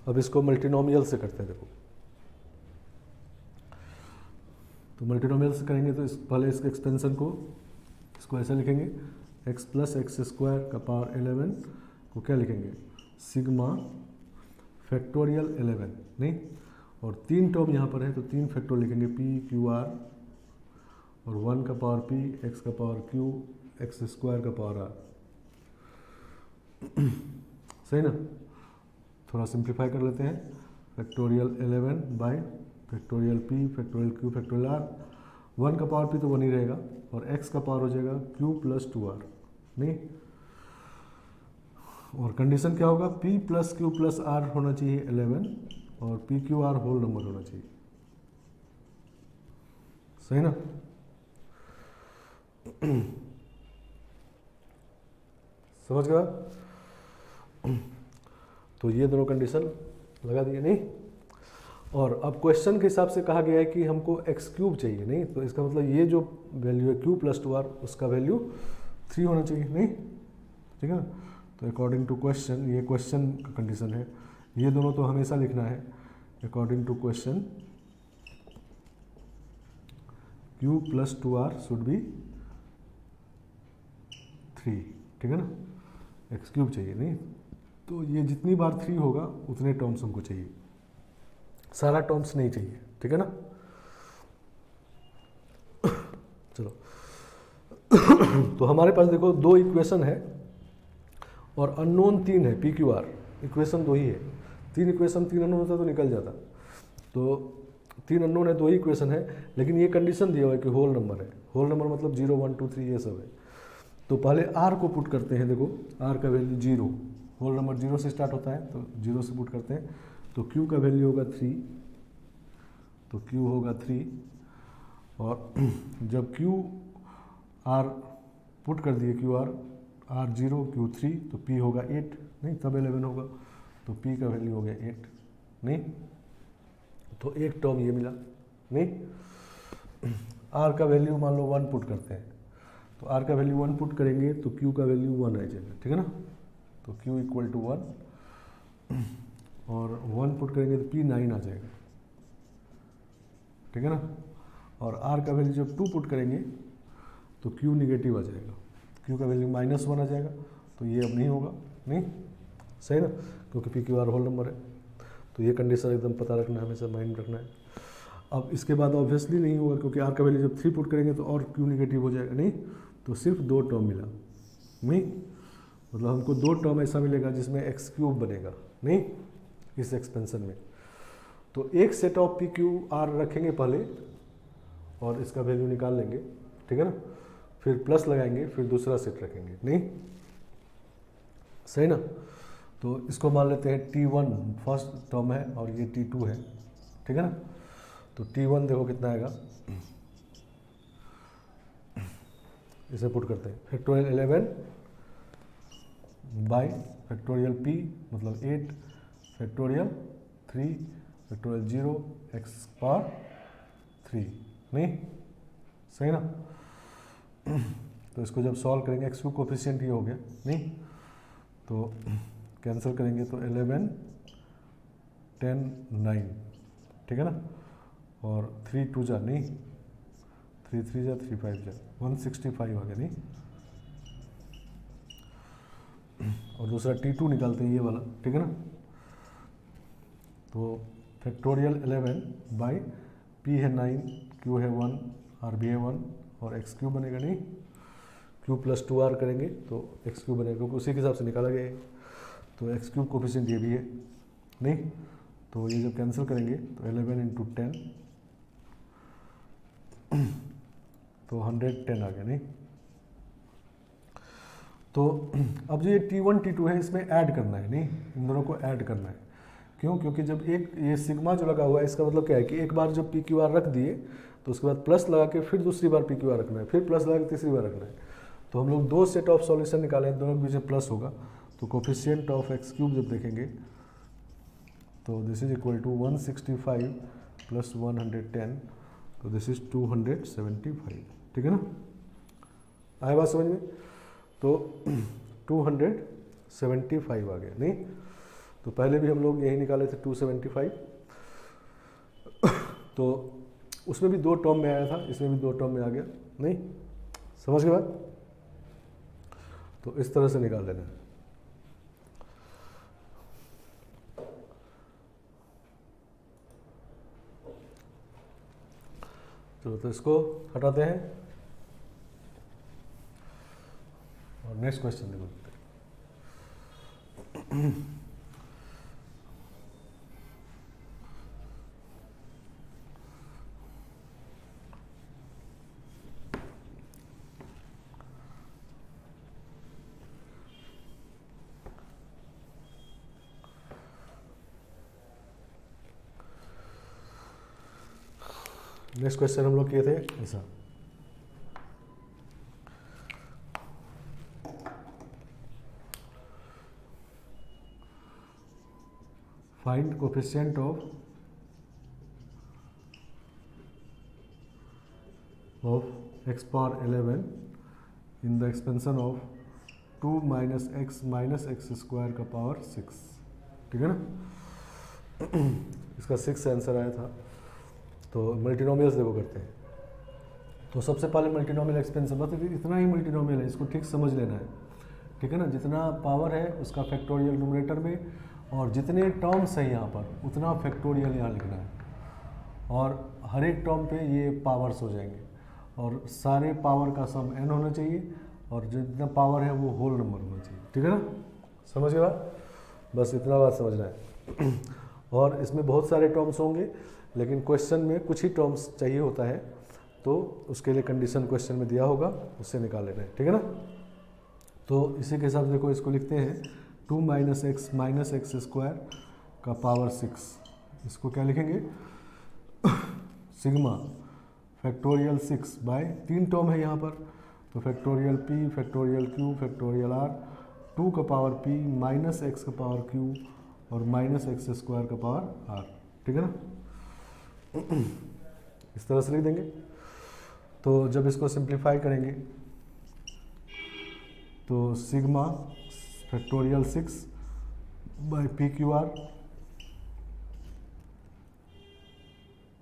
अब इसको मल्टीनोमियल से करते हैं। देखो तो मल्टीनोमियल से करेंगे तो पहले इसके एक्सपेंशन को इसको ऐसे लिखेंगे, x प्लस एक्स स्क्वायर का पावर 11 को क्या लिखेंगे? Sigma factorial 11। नहीं और 3 टर्म यहाँ पर है तो 3 फैक्टोरियल लिखेंगे, p q r और 1 का पावर p, x का पावर q, एक्स स्क्वायर का पावर r। सही ना? थोड़ा सिंप्लीफाई कर लेते हैं, factorial 11 bye factorial p factorial q factorial r। 1 का पावर p तो 1 ही रहेगा और x का पावर हो जाएगा q प्लस 2r। नहीं और कंडीशन क्या होगा? p plus q plus r होना चाहिए 11 और p q r whole number होना चाहिए। सही ना? समझ गया? तो ये दोनों कंडीशन लगा दिए। नहीं और अब क्वेश्चन के हिसाब से कहा गया है कि हमको एक्स क्यूब चाहिए। नहीं तो इसका मतलब ये जो वैल्यू है क्यू प्लस 2r उसका वैल्यू 3 होना चाहिए। नहीं ठीक है ना? तो अकॉर्डिंग टू क्वेश्चन, ये क्वेश्चन का कंडीशन है, ये दोनों तो हमेशा लिखना है। According to question q plus 2r should be 3, ठीक है ना? एक्स क्यूब चाहिए। नहीं तो ये जितनी बार 3 होगा उतने टर्म्स हमको चाहिए, सारा टर्म्स नहीं चाहिए। ठीक है ना? चलो तो हमारे पास देखो दो इक्वेशन है और अननोन 3 है, पी क्यू आर। इक्वेशन 2 ही है, 3 इक्वेशन 3 अननोन होता तो निकल जाता। तो 3 अननोन है, 2 ही इक्वेशन है, लेकिन ये कंडीशन दिया हुआ है कि होल नंबर है। होल नंबर मतलब 0 1 2 3 ये सब है। तो पहले आर को पुट करते हैं। देखो आर का वैल्यू 0, होल नंबर 0 से स्टार्ट होता है तो 0 से पुट करते हैं। तो क्यू का वैल्यू होगा 3, तो क्यू होगा 3, और जब क्यू आर पुट कर दिए, क्यू आर आर 0 क्यू 3, तो पी होगा 8, नहीं तब 11 होगा, तो पी का वैल्यू हो गया 8, नहीं तो एक टर्म ये मिला, नहीं। आर का वैल्यू मान लो 1 पुट करते हैं, तो आर का वैल्यू 1 पुट करेंगे तो क्यू का वैल्यू 1 आ जाएगा, ठीक है ना। तो क्यू इक्वल टू 1, और 1 पुट करेंगे तो पी 9 आ जाएगा, ठीक है ना। और आर का वैल्यू जब 2 पुट करेंगे तो क्यू निगेटिव आ जाएगा, क्यू का वैल्यू -1 आ जाएगा, तो ये अब नहीं होगा, नहीं सही ना, क्योंकि p q r whole number है। तो ये कंडीशन एकदम पता रखना है, हमेशा माइंड रखना है। अब इसके बाद ऑब्वियसली नहीं होगा, क्योंकि आर का वैल्यू जब 3 पुट करेंगे तो और क्यू निगेटिव हो जाएगा, नहीं तो सिर्फ 2 टर्म मिला, नहीं मतलब हमको 2 टर्म ऐसा मिलेगा जिसमें एक्स क्यूब बनेगा, नहीं इस एक्सपेंशन में। तो एक set of P q are रखेंगे पहले और इसका वैल्यू निकाल लेंगे, ठीक है ना, फिर प्लस लगाएंगे, फिर दूसरा सेट रखेंगे, नहीं सही ना। तो इसको मान लेते हैं T1 फर्स्ट टर्म है और ये T2 है, ठीक है ना। तो T1 देखो कितना आएगा, इसे पुट करते हैं, फैक्टोरियल 11 बाई फैक्टोरियल P मतलब 8 फैक्टोरियल 3 फैक्टोरियल 0 x पावर 3, नहीं सही ना। तो इसको जब सॉल्व करेंगे, एक्स क्यूब कोफिशिएंट ही हो गया, नहीं तो कैंसिल करेंगे तो 11 10 9, ठीक है ना। और 3 2 जा, नहीं 3 3 जा 3 5 जा 165 आ गया, नहीं। और दूसरा T2 निकालते हैं ये वाला, ठीक है ना। तो फैक्टोरियल 11 बाई P है 9 Q है 1 R भी है 1 और एक्स क्यूब बनेगा, नहीं क्यू प्लस 2R करेंगे तो एक्स क्यूब बनेगा, क्योंकि उसी के हिसाब से निकाला गया है। तो एक्स क्यूब कोफिशिएंट ये भी है, नहीं तो ये जब कैंसिल करेंगे तो 11 इंटू 10 तो 110 आ गया, नहीं। तो अब जो ये T1 T2 है इसमें ऐड करना है, नहीं इन दोनों को ऐड करना है। क्यों? क्योंकि जब एक ये सिग्मा जो लगा हुआ है इसका मतलब क्या है कि एक बार जब पी क्यू आर रख दिए तो उसके बाद प्लस लगा के फिर दूसरी बार पी क्यू आर रखना है, फिर प्लस लगा के तीसरी बार रखना है। तो हम लोग 2 सेट ऑफ सॉल्यूशन निकाले, दोनों के बीच में प्लस होगा, तो कोफिशिएंट ऑफ एक्स क्यूब जब देखेंगे तो this is equal to 165 plus 110, तो दिस इज 275, ठीक है ना। आए बात समझ में? तो 275 आ गया, नहीं तो पहले भी हम लोग यही निकाले थे 275, तो उसमें भी 2 टर्म में आया था, इसमें भी 2 टर्म में आ गया, नहीं समझ के बाद। तो इस तरह से निकाल लेना है। तो इसको हटाते हैं और नेक्स्ट क्वेश्चन देखो। नेक्स्ट क्वेश्चन हम लोग किए थे ऐसा, find coefficient of x power 11 in the expansion of 2 minus x square का पावर 6, ठीक है ना। इसका 6 आंसर आया था। तो मल्टीनोमियल्स देखो करते हैं। तो सबसे पहले मल्टीनोमियल एक्सपेंशन, बस इतना ही मल्टीनोमियल है, इसको ठीक समझ लेना है, ठीक है ना। जितना पावर है उसका फैक्टोरियल न्यूमरेटर में, और जितने टर्म्स हैं यहाँ पर उतना फैक्टोरियल यहाँ लिखना है, और हर एक टर्म पे ये पावर्स हो जाएंगे। और सारे पावर का सम n होना चाहिए और जितना पावर है वो होल नंबर होना चाहिए। ठीक है ना, समझ गए बात? बस इतना बात समझना है। और इसमें बहुत सारे टर्म्स होंगे, लेकिन क्वेश्चन में कुछ ही टर्म्स चाहिए होता है, तो उसके लिए कंडीशन क्वेश्चन में दिया होगा, उससे निकाल लेना है। ठीक है ना, तो इसी के हिसाब से देखो इसको लिखते हैं 2 - x स्क्वायर का पावर 6। इसको क्या लिखेंगे? सिग्मा फैक्टोरियल 6 बाय 3 टर्म है यहाँ पर, तो factorial p factorial q factorial r 2 का पावर p माइनस x का पावर q और माइनस x स्क्वायर का पावर r। ठीक है ना, इस तरह से लिख देंगे। तो जब इसको सिंप्लीफाई करेंगे तो sigma factorial 6 by P q are,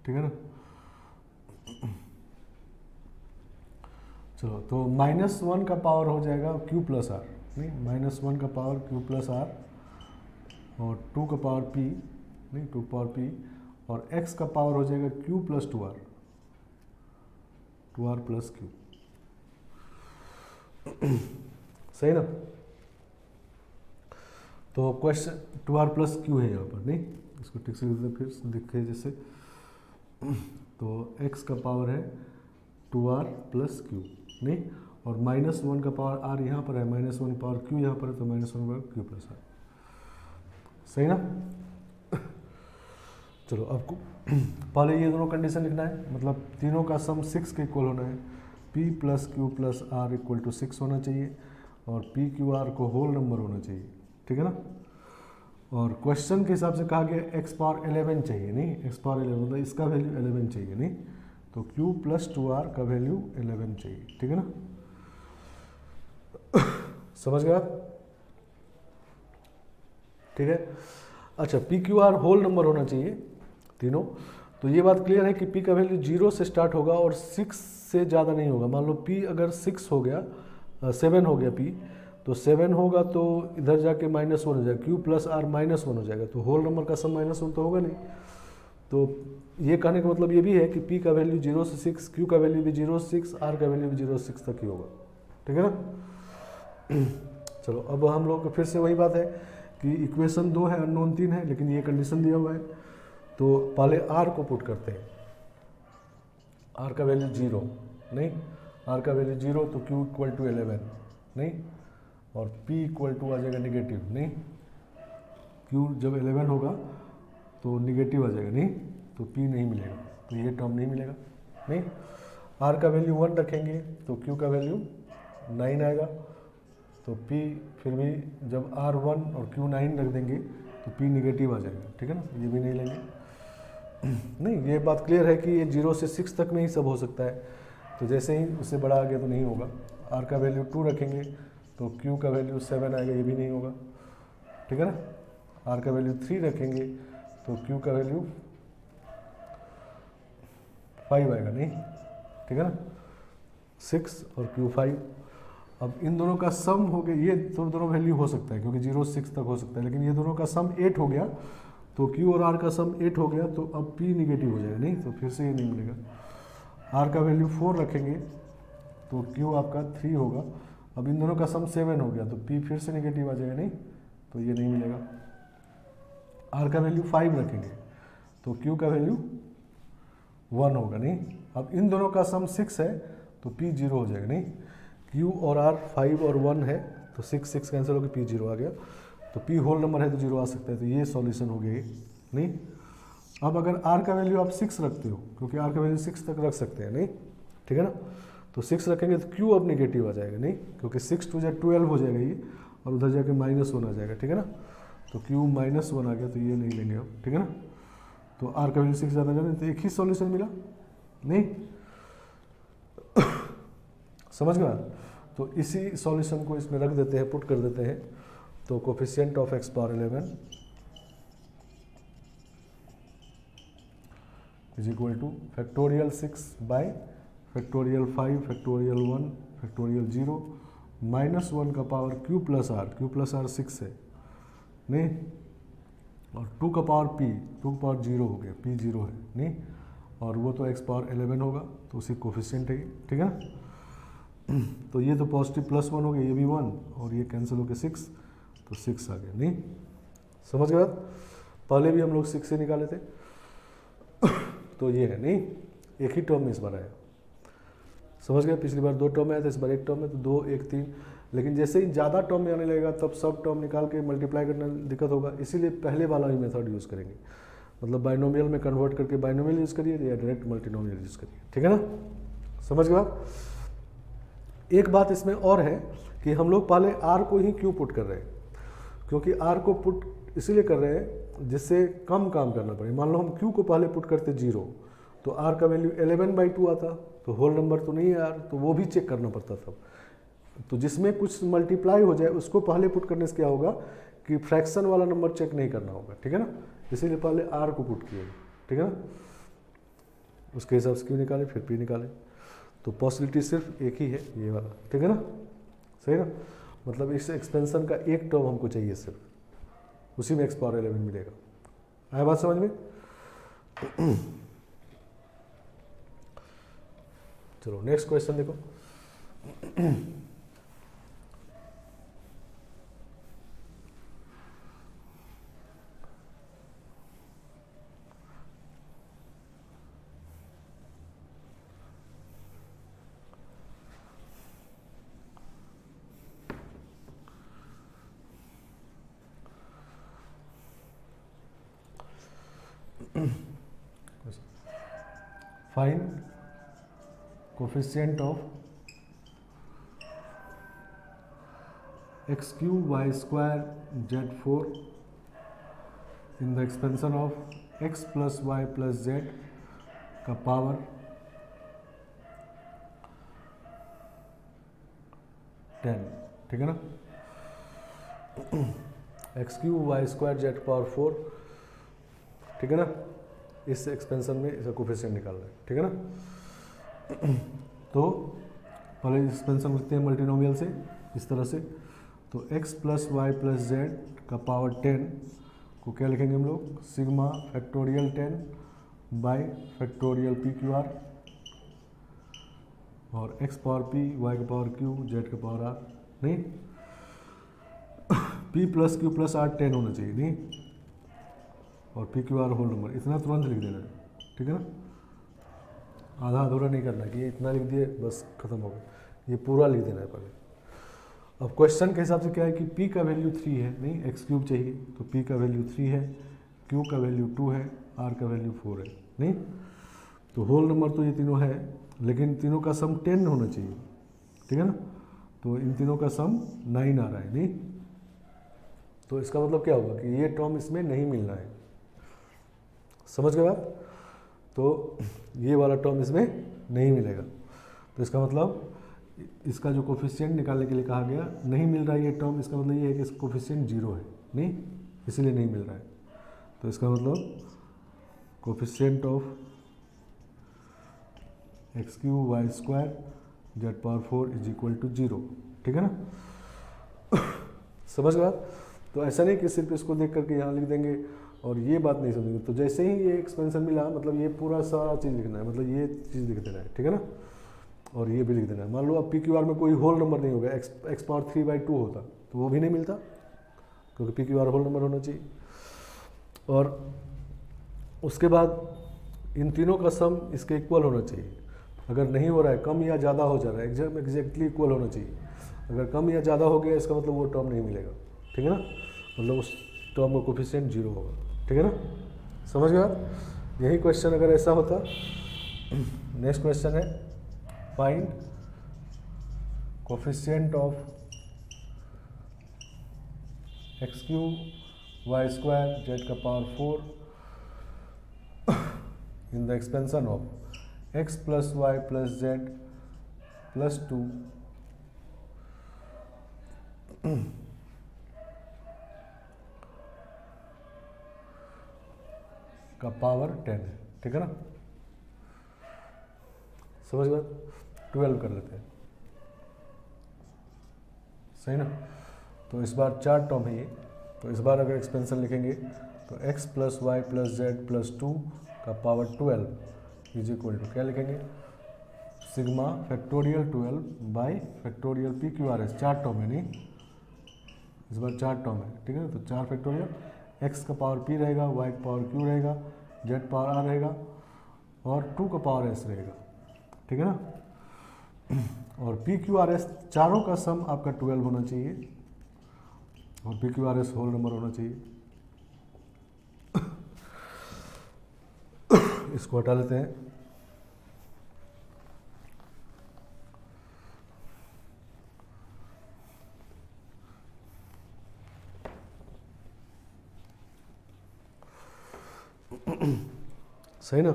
ठीक है ना। चलो, तो -1 का पावर हो जाएगा q प्लस आर, नहीं -1 का पावर q प्लस आर और 2 का पावर p, नहीं 2 पावर p और x का पावर हो जाएगा q plus 2r plus q। सही ना। तो क्वेश्चन 2r प्लस q है यहाँ पर, नहीं इसको ठीक से फिर दिखे जैसे, तो x का पावर है 2r प्लस q, नहीं, और -1 का पावर r यहाँ पर है, -1 पावर q यहाँ पर है, तो -1 पावर q प्लस r। सही ना। चलो, अब पहले ये दोनों कंडीशन लिखना है, मतलब तीनों का सम 6 के इक्वल होना है। p plus q plus r equal to 6 होना चाहिए और p q r को होल नंबर होना चाहिए। ठीक है ना। और क्वेश्चन के हिसाब से कहा गया x पावर 11 चाहिए, नहीं x पावर 11 मतलब इसका वैल्यू 11 चाहिए, नहीं, तो q प्लस 2r का वैल्यू 11 चाहिए। ठीक है ना, समझ गया। ठीक है। अच्छा, p q r whole number होना चाहिए तीनों। तो ये बात क्लियर है कि p का वैल्यू 0 से स्टार्ट होगा और 6 से ज़्यादा नहीं होगा। मान लो p अगर 6 हो गया, 7 हो गया p, तो 7 होगा तो इधर जाके -1 हो जाएगा, q प्लस r -1 हो जाएगा, तो होल नंबर का सम -1 तो होगा नहीं। तो ये कहने का मतलब ये भी है कि p का वैल्यू 0 से 6, q का वैल्यू भी 0 से 6, r का वैल्यू भी 0 से 6 तक ही होगा। ठीक है ना। चलो, अब हम लोग फिर से वही बात है कि इक्वेशन 2 है, अननोन 3 है, लेकिन ये कंडीशन दिया हुआ है, तो पहले r को पुट करते हैं। r का वैल्यू 0, नहीं, r का वैल्यू 0 तो q इक्वल टू 11, नहीं, और p इक्वल टू आ जाएगा नेगेटिव, नहीं, q जब 11 होगा तो नेगेटिव आ जाएगा, नहीं, तो p नहीं मिलेगा, तो ये टर्म नहीं मिलेगा, नहीं। r का वैल्यू 1 रखेंगे तो q का वैल्यू 9 आएगा, तो p फिर भी जब r1 और q 9 रख देंगे तो p नेगेटिव आ जाएगा। ठीक है ना, ये भी नहीं लेंगे। नहीं, ये बात क्लियर है कि ये 0 से 6 तक में ही सब हो सकता है, तो जैसे ही उससे बड़ा आ गया तो नहीं होगा। r का वैल्यू 2 रखेंगे तो q का वैल्यू 7 आएगा, ये भी नहीं होगा। ठीक है ना। r का वैल्यू 3 रखेंगे तो q का वैल्यू 5 आएगा, नहीं, ठीक है ना, 6 और q 5। अब इन दोनों का सम हो गया, ये तो दोनों वैल्यू हो सकता है क्योंकि 0 से 6 तक हो सकता है, लेकिन ये दोनों का सम 8 हो गया, तो q और r का सम 8 हो गया, तो अब p निगेटिव हो जाएगा, नहीं, तो फिर से ये नहीं मिलेगा। r का वैल्यू 4 रखेंगे तो q आपका 3 होगा। अब इन दोनों का सम 7 हो गया, तो p फिर से निगेटिव आ जाएगा, नहीं, तो ये नहीं मिलेगा। r का वैल्यू 5 रखेंगे तो q का वैल्यू 1 होगा, नहीं। अब इन दोनों का सम 6 है तो p 0 हो जाएगा, नहीं, q और r 5 और 1 है, तो 6 6 कैंसिल होकर p 0 आ गया, तो p होल नंबर है तो 0 आ सकता है, तो ये सॉल्यूशन हो गया, नहीं। अब अगर r का वैल्यू आप 6 रखते हो, क्योंकि r का वैल्यू 6 तक रख सकते हैं, नहीं, ठीक है ना, तो 6 रखेंगे तो q अब नेगेटिव आ जाएगा, नहीं, क्योंकि 6 2 12 हो जाएगा ये, और उधर जाके -1 आ जाएगा। ठीक है ना, तो q -1 आ गया, तो ये नहीं लेंगे अब। ठीक है ना, तो r का वैल्यू 6 ज़्यादा जाने, तो एक ही सॉल्यूशन मिला, नहीं। समझ गया। तो इसी सॉल्यूशन को इसमें रख देते हैं, पुट कर देते हैं, तो coefficient of x power 11 is equal two factorial 6 by factorial 5 factorial 1 factorial 0 -1 का पावर q प्लस r 6 है, नहीं, और 2 का पावर p, 2 का पावर 0 हो गया, p 0 है, नहीं, और वो तो x पावर 11 होगा, तो उसी कोफिशिएंट है, ठीक है ना। तो ये तो पॉजिटिव +1 हो गया, ये भी 1 और ये कैंसिल हो गया 6, तो 6 आ गया। नहीं समझ गए बात? पहले भी हम लोग 6 से निकाले थे। तो ये है, नहीं एक ही टर्म में इस बार आया, समझ गए? पिछली बार 2 टर्म में आया था, इस बार 1 टर्म में, तो 2 1 3। लेकिन जैसे ही ज़्यादा टर्म में आने लगेगा तब सब टर्म निकाल के मल्टीप्लाई करना दिक्कत होगा, इसीलिए पहले वाला ही मेथड यूज़ करेंगे। मतलब बाइनोमियल में कन्वर्ट करके बाइनोमियल यूज़ करिए या डायरेक्ट मल्टीनोमियल यूज़ करिए, ठीक है ना। समझ गए आप? एक बात इसमें और है कि हम लोग पहले r को ही क्यों पुट कर रहे हैं, क्योंकि r को पुट इसीलिए कर रहे हैं जिससे कम काम करना पड़े। मान लो हम q को पहले पुट करते 0, तो r का वैल्यू 11/2 आता, तो होल नंबर तो नहीं है r, तो वो भी चेक करना पड़ता था। तो जिसमें कुछ मल्टीप्लाई हो जाए उसको पहले पुट करने से क्या होगा कि फ्रैक्शन वाला नंबर चेक नहीं करना होगा, ठीक है ना। इसीलिए पहले r को पुट किए, ठीक है ना। उसके हिसाब से q निकाले, फिर p निकाले, तो पॉसिबिलिटी सिर्फ एक ही है, ये वाला, ठीक है ना। सही ना, मतलब इस एक्सपेंशन का एक टर्म हमको चाहिए सिर्फ, उसी में x पावर 11 मिलेगा। आया बात समझ में? चलो नेक्स्ट क्वेश्चन देखो। Find coefficient of x cube y square z4 in the expansion of x plus y plus z का पावर 10, ठीक है ना। x cube Y square z power 4, ठीक है ना। इस एक्सपेंशन में इसका कोफिशिएंट निकाल रहे हैं, ठीक है ना। तो पहले एक्सपेंशन लिखते हैं मल्टीनोमियल से इस तरह से, तो x plus Y plus z का पावर 10 को क्या लिखेंगे हम लोग, sigma factorial 10 by factorial p q r, और x पावर p, y का पावर q, z का पावर r, नहीं p plus q plus r 10 होना चाहिए, नहीं, और p q r whole number, इतना तुरंत लिख देना है, ठीक है ना। आधा अधूरा नहीं करना कि ये इतना लिख दिए बस खत्म हो गया, ये पूरा लिख देना है पहले। अब क्वेश्चन के हिसाब से क्या है कि p का वैल्यू 3 है, नहीं x क्यूब चाहिए, तो p का वैल्यू 3 है, q का वैल्यू 2 है, r का वैल्यू 4 है, नहीं। तो होल नंबर तो ये तीनों है, लेकिन तीनों का सम 10 होना चाहिए, ठीक है ना। तो इन तीनों का सम 9 आ रहा है, नहीं। तो इसका मतलब क्या होगा कि ये टर्म इसमें नहीं मिलना है, समझ गए आप। तो ये वाला टर्म इसमें नहीं मिलेगा, तो इसका मतलब इसका जो कोफिशिएंट निकालने के लिए कहा गया नहीं मिल रहा है ये टर्म, इसका मतलब ये है कि इसका कोफिशिएंट 0 है, नहीं, इसीलिए नहीं मिल रहा है। तो इसका मतलब coefficient of x cube Y square z power 4 is equal to 0, ठीक है ना। समझ गए। तो ऐसा नहीं कि सिर्फ इसको देख करके यहाँ लिख देंगे और ये बात नहीं समझेंगे। तो जैसे ही ये एक्सपेंशन मिला, मतलब ये पूरा सारा चीज़ लिखना है, मतलब ये चीज़ लिख देना है, ठीक है ना, और ये भी लिख देना है। मान लो अब पी क्यू आर में कोई होल नंबर नहीं होगा, एक्स पावर 3/2 होता तो वो भी नहीं मिलता, क्योंकि p q r whole number होना चाहिए। और उसके बाद इन तीनों का सम इसके इक्वल होना चाहिए। अगर नहीं हो रहा है, कम या ज़्यादा हो जा रहा है, एग्जैक्टली इक्वल होना चाहिए। अगर कम या ज़्यादा हो गया इसका मतलब वो टर्म नहीं मिलेगा, ठीक है ना, मतलब उस टर्म का कोफिशिएंट 0 होगा, ठीक है ना। समझ गए आप। यही क्वेश्चन अगर ऐसा होता, नेक्स्ट क्वेश्चन है find coefficient of x cube Y square Z का power 4 in the expansion of X plus Y plus Z plus 2 का पावर 10 है, ठीक है ना। समझ गए। 12 कर लेते हैं, सही ना। तो इस बार 4 टर्म है ये, तो इस बार अगर एक्सपेंशन लिखेंगे तो x plus Y plus Z plus 2 का पावर 12 इज इक्वल टू क्या लिखेंगे, sigma factorial 12 by factorial p q r s, 4 term है नहीं, इस बार 4 टर्म है, ठीक है ना। तो 4 फैक्टोरियल एक्स का पावर पी रहेगा, वाई का पावर क्यू रहेगा, जेड पावर आर रहेगा और 2 का पावर एस रहेगा, ठीक है ना। और पी क्यू आर एस चारों का सम आपका 12 होना चाहिए और p q r s whole number होना चाहिए। इसको हटा लेते हैं। सही ना।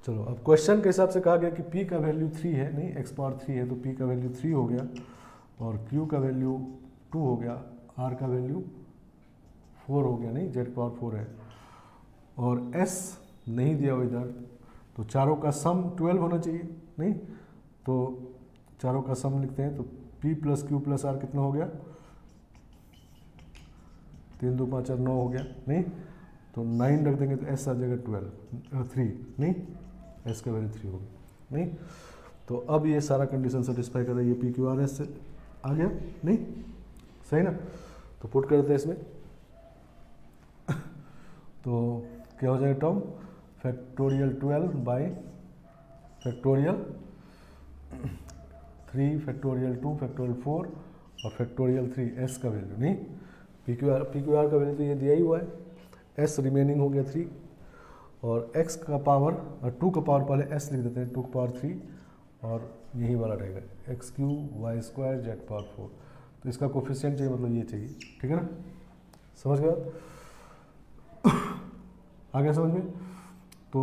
चलो अब क्वेश्चन के हिसाब से कहा गया कि p का वैल्यू 3 है, नहीं x पावर 3 है तो p का वैल्यू 3 हो गया और q का वैल्यू 2 हो गया, r का वैल्यू 4 हो गया, नहीं z पावर 4 है और s नहीं दिया हुआ इधर, तो चारों का सम 12 होना चाहिए, नहीं तो चारों का सम लिखते हैं। तो p plus q plus r कितना हो गया, 3 2 5 9 हो गया, नहीं तो 9 रख देंगे तो s आ जाएगा 3, नहीं s का वैल्यू 3 होगा, नहीं। तो अब ये सारा कंडीशन सेटिस्फाई कर रहा है, ये पी क्यू आर एस से आ गया, नहीं सही ना। तो पुट करते हैं इसमें तो क्या हो जाएगा term, factorial 12 by factorial 3 factorial 2 factorial 4 और फैक्टोरियल 3, s का वैल्यू, नहीं पी क्यू आर का वैल्यू तो ये दिया ही हुआ है, s रिमेनिंग हो गया 3 और x का पावर और 2 का पावर पहले s लिख देते हैं, 2 का पावर 3 और यही वाला रहेगा x cube y square z power 4। तो इसका कोफिशिएंट चाहिए, मतलब ये चाहिए, ठीक है ना, समझ गए आ गया समझ में। तो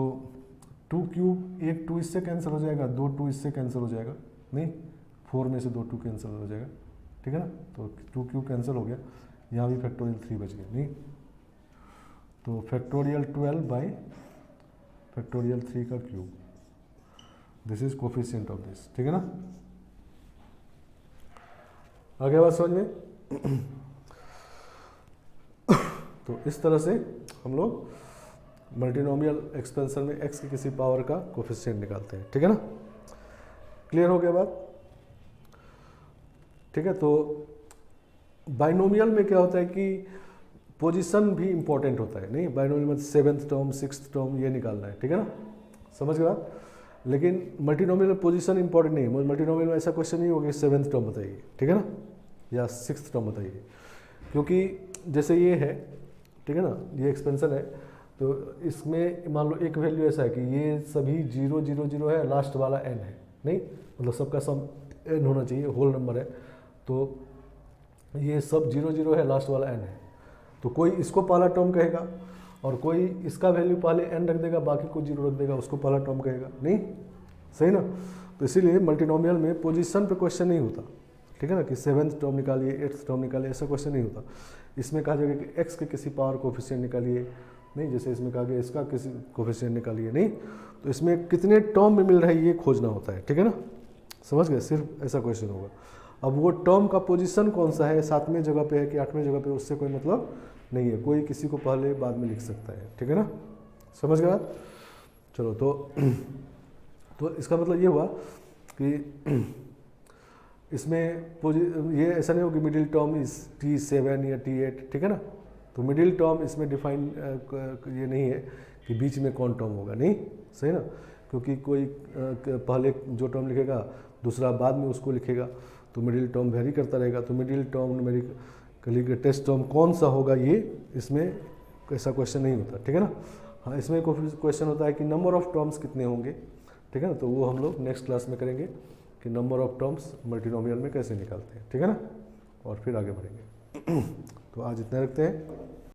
2 क्यूब, एक 2 इससे कैंसिल हो जाएगा, 2 2 इससे कैंसिल हो जाएगा, नहीं 4 में से 2 2 कैंसिल हो जाएगा, ठीक है ना। तो 2 क्यूब कैंसिल हो गया, यहाँ भी फैक्टोरियल 3 बच गया, नहीं तो फैक्टोरियल 12 बाई फैक्टोरियल 3 का cube, this is coefficient of this, ठीक है ना। आगे बात समझ में। तो इस तरह से हम लोग मल्टीनोमियल एक्सपेंशन में x की किसी पावर का कोफिशिएंट निकालते हैं, ठीक है ना। क्लियर हो गया बात, ठीक है। तो बाइनोमियल में क्या होता है कि पोजीशन भी इंपॉर्टेंट होता है, नहीं बाइनोमियल में 7th टर्म 6th टर्म ये निकालना है, ठीक है ना, समझ गए आप। लेकिन मल्टीनोमियल में पोजीशन इंपॉर्टेंट नहीं है, मल्टीनोमियल में ऐसा क्वेश्चन नहीं होगा कि 7th टर्म बताइए, ठीक है ना, या 6th टर्म बताइए, क्योंकि जैसे ये है, ठीक है ना, ये एक्सपेंशन है तो इसमें मान लो एक वैल्यू ऐसा है कि ये सभी 0 0 0 है, लास्ट वाला n है, नहीं मतलब सबका सम n होना चाहिए, होल नंबर है, तो ये सब 0 0 है, लास्ट वाला n है, तो कोई इसको पहला टर्म कहेगा और कोई इसका वैल्यू पहले n रख देगा, बाकी को 0 रख देगा, उसको पहला टर्म कहेगा, नहीं सही ना। तो इसीलिए मल्टीनोमियल में पोजीशन पे क्वेश्चन नहीं होता, ठीक है ना, कि 7th टर्म निकालिए 8th टर्म निकालिए, ऐसा क्वेश्चन नहीं होता। इसमें कहा जाएगा कि x के किसी पावर कोफिशिएंट निकालिए, नहीं जैसे इसमें कहा गया इसका किसी कोफिशिएंट निकालिए, नहीं तो इसमें कितने टर्म में मिल रहा है ये खोजना होता है, ठीक है ना, समझ गए, सिर्फ ऐसा क्वेश्चन होगा। अब वो टर्म का पोजीशन कौन सा है, 7वें जगह पे है कि 8वें जगह पे, उससे कोई मतलब नहीं है, कोई किसी को पहले बाद में लिख सकता है, ठीक है ना, समझ गए आप। चलो तो इसका मतलब ये हुआ कि इसमें ये ऐसा नहीं हो कि मिडिल टर्म इस T7 या T8, ठीक है ना। तो मिडिल टर्म इसमें डिफाइन ये नहीं है कि बीच में कौन टर्म होगा, नहीं सही ना, क्योंकि कोई पहले जो टर्म लिखेगा दूसरा बाद में उसको लिखेगा, तो मिडिल टर्म वेरी करता रहेगा। तो middle term numerically greatest term कौन सा होगा, ये इसमें ऐसा क्वेश्चन नहीं होता, ठीक है ना। हाँ, इसमें क्वेश्चन होता है कि नंबर ऑफ टर्म्स कितने होंगे, ठीक है ना, तो वो हम लोग नेक्स्ट क्लास में करेंगे कि नंबर ऑफ टर्म्स मल्टीनोमियल में कैसे निकालते हैं, ठीक है ना, और फिर आगे बढ़ेंगे। तो आज इतना रखते हैं।